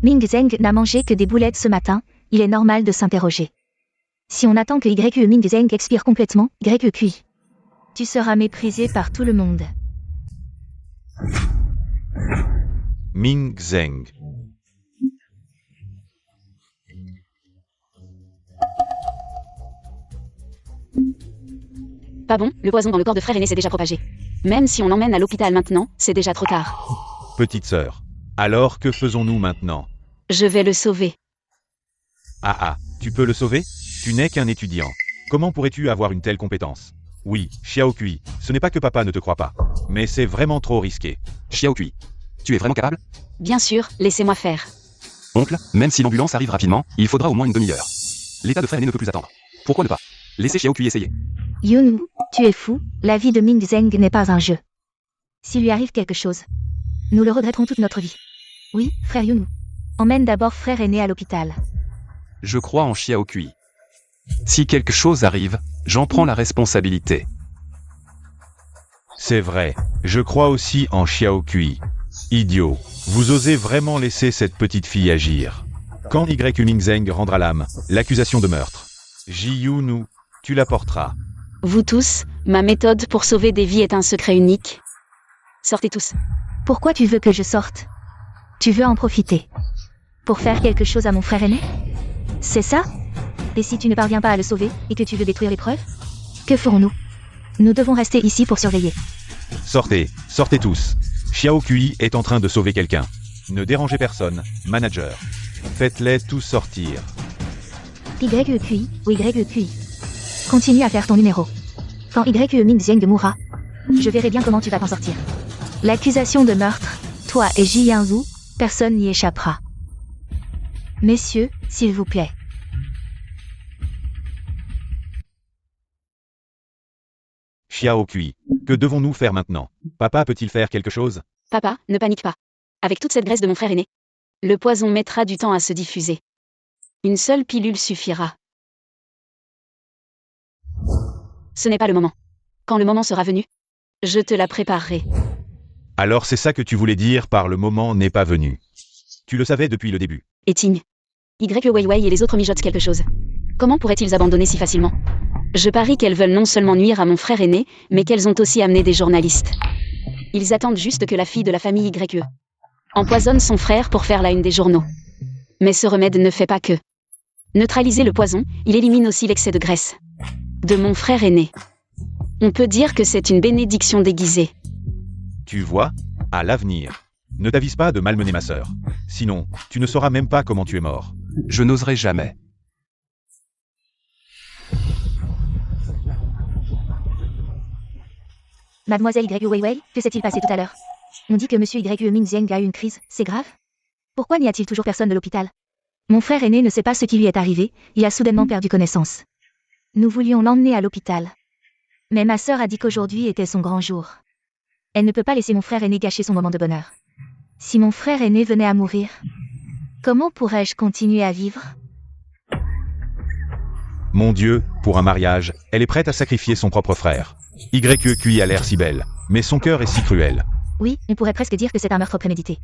Ming Zheng n'a mangé que des boulettes ce matin, il est normal de s'interroger. Si on attend que YU Ming Zheng expire complètement, YU Kui, tu seras méprisé par tout le monde. Ming Zheng. Pas bon, le poison dans le corps de frère aîné s'est déjà propagé. Même si on l'emmène à l'hôpital maintenant, c'est déjà trop tard. Petite sœur. Alors que faisons-nous maintenant? Je vais le sauver. Ah, tu peux le sauver? Tu n'es qu'un étudiant. Comment pourrais-tu avoir une telle compétence? Oui, Xiao Kui, ce n'est pas que papa ne te croit pas, mais c'est vraiment trop risqué. Xiao Kui, tu es vraiment capable? Bien sûr, laissez-moi faire. Oncle, même si l'ambulance arrive rapidement, il faudra au moins une demi-heure. L'état de frère aîné ne peut plus attendre. Pourquoi ne pas laisser Xiao Kui essayer? Yunu, tu es fou, la vie de Ming Zheng n'est pas un jeu. S'il lui arrive quelque chose, nous le regretterons toute notre vie. Oui, frère Yunu. Emmène d'abord frère aîné à l'hôpital. Je crois en Xiao Kui. Si quelque chose arrive, j'en prends la responsabilité. C'est vrai, je crois aussi en Xiao Kui. Idiot, vous osez vraiment laisser cette petite fille agir. Quand YU Ming Zheng rendra l'âme, l'accusation de meurtre, Ji-Yu-Nu, tu la porteras. Vous tous, ma méthode pour sauver des vies est un secret unique. Sortez tous. Pourquoi tu veux que je sorte? Tu veux en profiter pour faire quelque chose à mon frère aîné? C'est ça? Et si tu ne parviens pas à le sauver, et que tu veux détruire les preuves? Que ferons-nous? Nous devons rester ici pour surveiller. Sortez tous. Xiao Kui est en train de sauver quelqu'un. Ne dérangez personne, manager. Faites-les tous sortir. YE Kui, ou YE Kui. Continue à faire ton numéro. Quand YE Ming Zheng mourra, je verrai bien comment tu vas t'en sortir. L'accusation de meurtre, toi et Ji Yanzhu, personne n'y échappera. Messieurs, s'il vous plaît. Xiao Kui, que devons-nous faire maintenant? Papa peut-il faire quelque chose? Papa, ne panique pas. Avec toute cette graisse de mon frère aîné, le poison mettra du temps à se diffuser. Une seule pilule suffira. Ce n'est pas le moment. Quand le moment sera venu, je te la préparerai. Alors c'est ça que tu voulais dire par le moment n'est pas venu. Tu le savais depuis le début. Et Ting. YE Weiwei et les autres mijotent quelque chose. Comment pourraient-ils abandonner si facilement? Je parie qu'elles veulent non seulement nuire à mon frère aîné, mais qu'elles ont aussi amené des journalistes. Ils attendent juste que la fille de la famille YE empoisonne son frère pour faire la une des journaux. Mais ce remède ne fait pas que neutraliser le poison, il élimine aussi l'excès de graisse de mon frère aîné. On peut dire que c'est une bénédiction déguisée. Tu vois, à l'avenir, ne t'avise pas de malmener ma sœur. Sinon, tu ne sauras même pas comment tu es mort. Je n'oserai jamais. Mademoiselle YE Weiwei, que s'est-il passé tout à l'heure? On dit que Monsieur Y. Ming Zheng a eu une crise, c'est grave? Pourquoi n'y a-t-il toujours personne de l'hôpital? Mon frère aîné ne sait pas ce qui lui est arrivé, il a soudainement perdu connaissance. Nous voulions l'emmener à l'hôpital. Mais ma sœur a dit qu'aujourd'hui était son grand jour. Elle ne peut pas laisser mon frère aîné gâcher son moment de bonheur. Si mon frère aîné venait à mourir, comment pourrais-je continuer à vivre? Mon Dieu, pour un mariage, elle est prête à sacrifier son propre frère. YQI a l'air si belle, mais son cœur est si cruel. Oui, on pourrait presque dire que c'est un meurtre prémédité.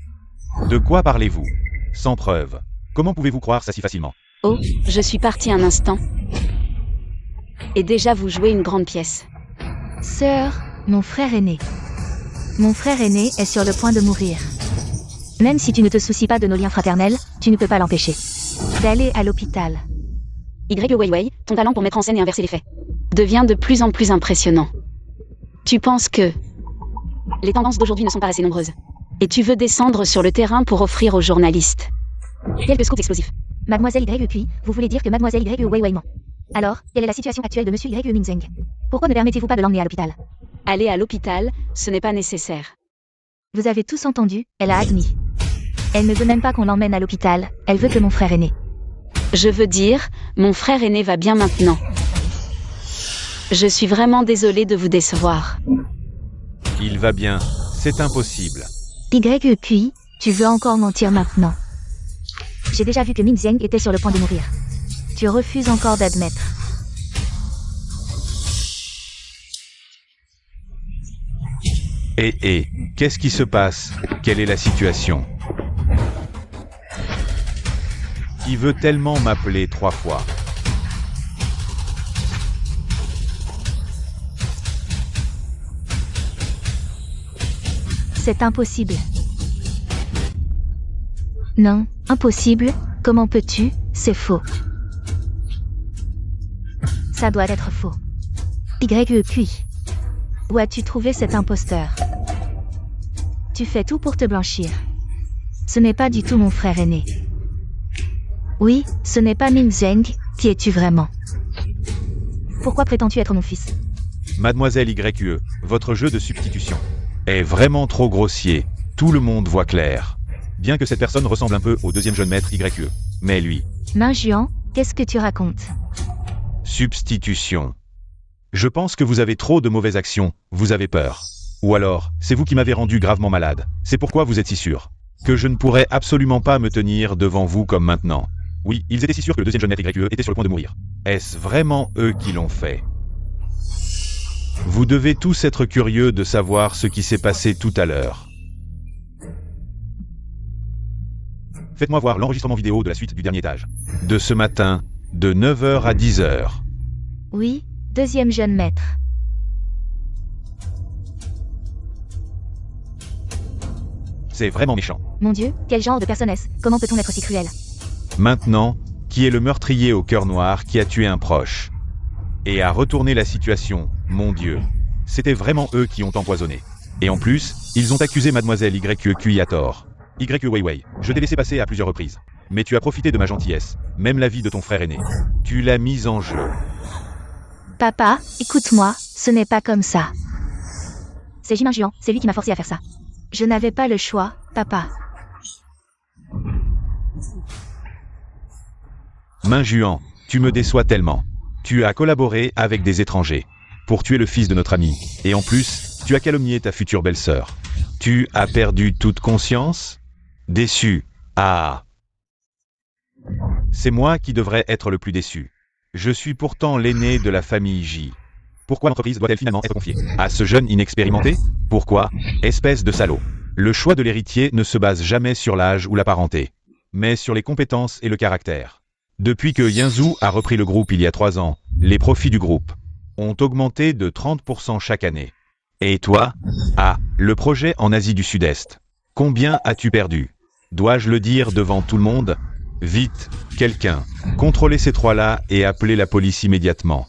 De quoi parlez-vous? Sans preuve. Comment pouvez-vous croire ça si facilement? Oh, je suis partie un instant. Et déjà vous jouez une grande pièce. Sœur, mon frère aîné. Mon frère aîné est sur le point de mourir. Même si tu ne te soucies pas de nos liens fraternels, tu ne peux pas l'empêcher d'aller à l'hôpital. Weiwei, ton talent pour mettre en scène et inverser les faits devient de plus en plus impressionnant. Tu penses que les tendances d'aujourd'hui ne sont pas assez nombreuses. Et tu veux descendre sur le terrain pour offrir aux journalistes quelques scoops explosifs. Mademoiselle YQI, vous voulez dire que Mademoiselle Weiwei ment. Alors, quelle est la situation actuelle de Monsieur Y. Ming Zheng? Pourquoi ne permettez-vous pas de l'emmener à l'hôpital? Aller à l'hôpital, ce n'est pas nécessaire. Vous avez tous entendu, elle a admis. Elle ne veut même pas qu'on l'emmène à l'hôpital, elle veut que mon frère aîné. Je veux dire, mon frère aîné va bien maintenant. Je suis vraiment désolée de vous décevoir. Il va bien, c'est impossible. YQI, tu veux encore mentir maintenant? J'ai déjà vu que Ming Zheng était sur le point de mourir. Tu refuses encore d'admettre. Qu'est-ce qui se passe? Quelle est la situation? Qui veut tellement m'appeler 3 fois? C'est impossible. Non, impossible, comment peux-tu? C'est faux. Ça doit être faux. YQI. Où as-tu trouvé cet imposteur? Tu fais tout pour te blanchir. Ce n'est pas du tout mon frère aîné. Oui, ce n'est pas Ming Zheng, qui es-tu vraiment? Pourquoi prétends-tu être mon fils? Mademoiselle YQE, votre jeu de substitution est vraiment trop grossier. Tout le monde voit clair. Bien que cette personne ressemble un peu au deuxième jeune maître YQE. Mais lui... Main Juan, qu'est-ce que tu racontes? Substitution. Je pense que vous avez trop de mauvaises actions, vous avez peur. Ou alors, c'est vous qui m'avez rendu gravement malade. C'est pourquoi vous êtes si sûr que je ne pourrais absolument pas me tenir devant vous comme maintenant. Oui, ils étaient si sûrs que le deuxième jeune maître YQE était sur le point de mourir. Est-ce vraiment eux qui l'ont fait? Vous devez tous être curieux de savoir ce qui s'est passé tout à l'heure. Faites-moi voir l'enregistrement vidéo de la suite du dernier étage. De ce matin, de 9h à 10h. Oui, deuxième jeune maître. C'est vraiment méchant. Mon Dieu, quel genre de personne est-ce? Comment peut-on être si cruel? Maintenant, qui est le meurtrier au cœur noir qui a tué un proche? Et a retourné la situation, mon Dieu. C'était vraiment eux qui ont empoisonné. Et en plus, ils ont accusé Mademoiselle YQI à tort. Weiwei, je t'ai laissé passer à plusieurs reprises. Mais tu as profité de ma gentillesse, même la vie de ton frère aîné. Tu l'as mise en jeu. Papa, écoute-moi, ce n'est pas comme ça. C'est Jimin Juan, c'est lui qui m'a forcé à faire ça. Je n'avais pas le choix, papa. Main Juan, tu me déçois tellement. Tu as collaboré avec des étrangers pour tuer le fils de notre ami. Et en plus, tu as calomnié ta future belle-sœur. Tu as perdu toute conscience? Déçu. Ah. C'est moi qui devrais être le plus déçu. Je suis pourtant l'aîné de la famille J. Pourquoi l'entreprise doit-elle finalement être confiée à ce jeune inexpérimenté? Pourquoi? Espèce de salaud. Le choix de l'héritier ne se base jamais sur l'âge ou la parenté, mais sur les compétences et le caractère. Depuis que Yanzhou a repris le groupe il y a 3 ans, les profits du groupe ont augmenté de 30% chaque année. Et toi? Ah, le projet en Asie du Sud-Est. Combien as-tu perdu? Dois-je le dire devant tout le monde? Vite, quelqu'un, contrôlez ces 3-là et appelez la police immédiatement.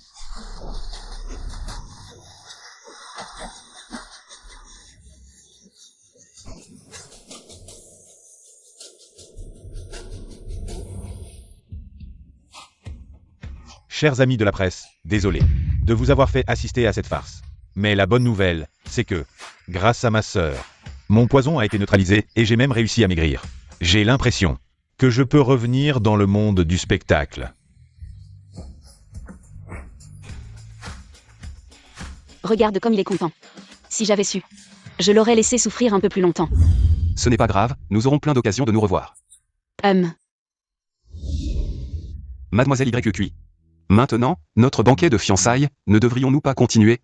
Chers amis de la presse, désolé de vous avoir fait assister à cette farce. Mais la bonne nouvelle, c'est que, grâce à ma sœur, Mon poison a été neutralisé et j'ai même réussi à maigrir. J'ai l'impression que je peux revenir dans le monde du spectacle. Regarde comme il est content. Si j'avais su, je l'aurais laissé souffrir un peu plus longtemps. Ce n'est pas grave, nous aurons plein d'occasions de nous revoir. Mademoiselle YQI. Maintenant, notre banquet de fiançailles, ne devrions-nous pas continuer?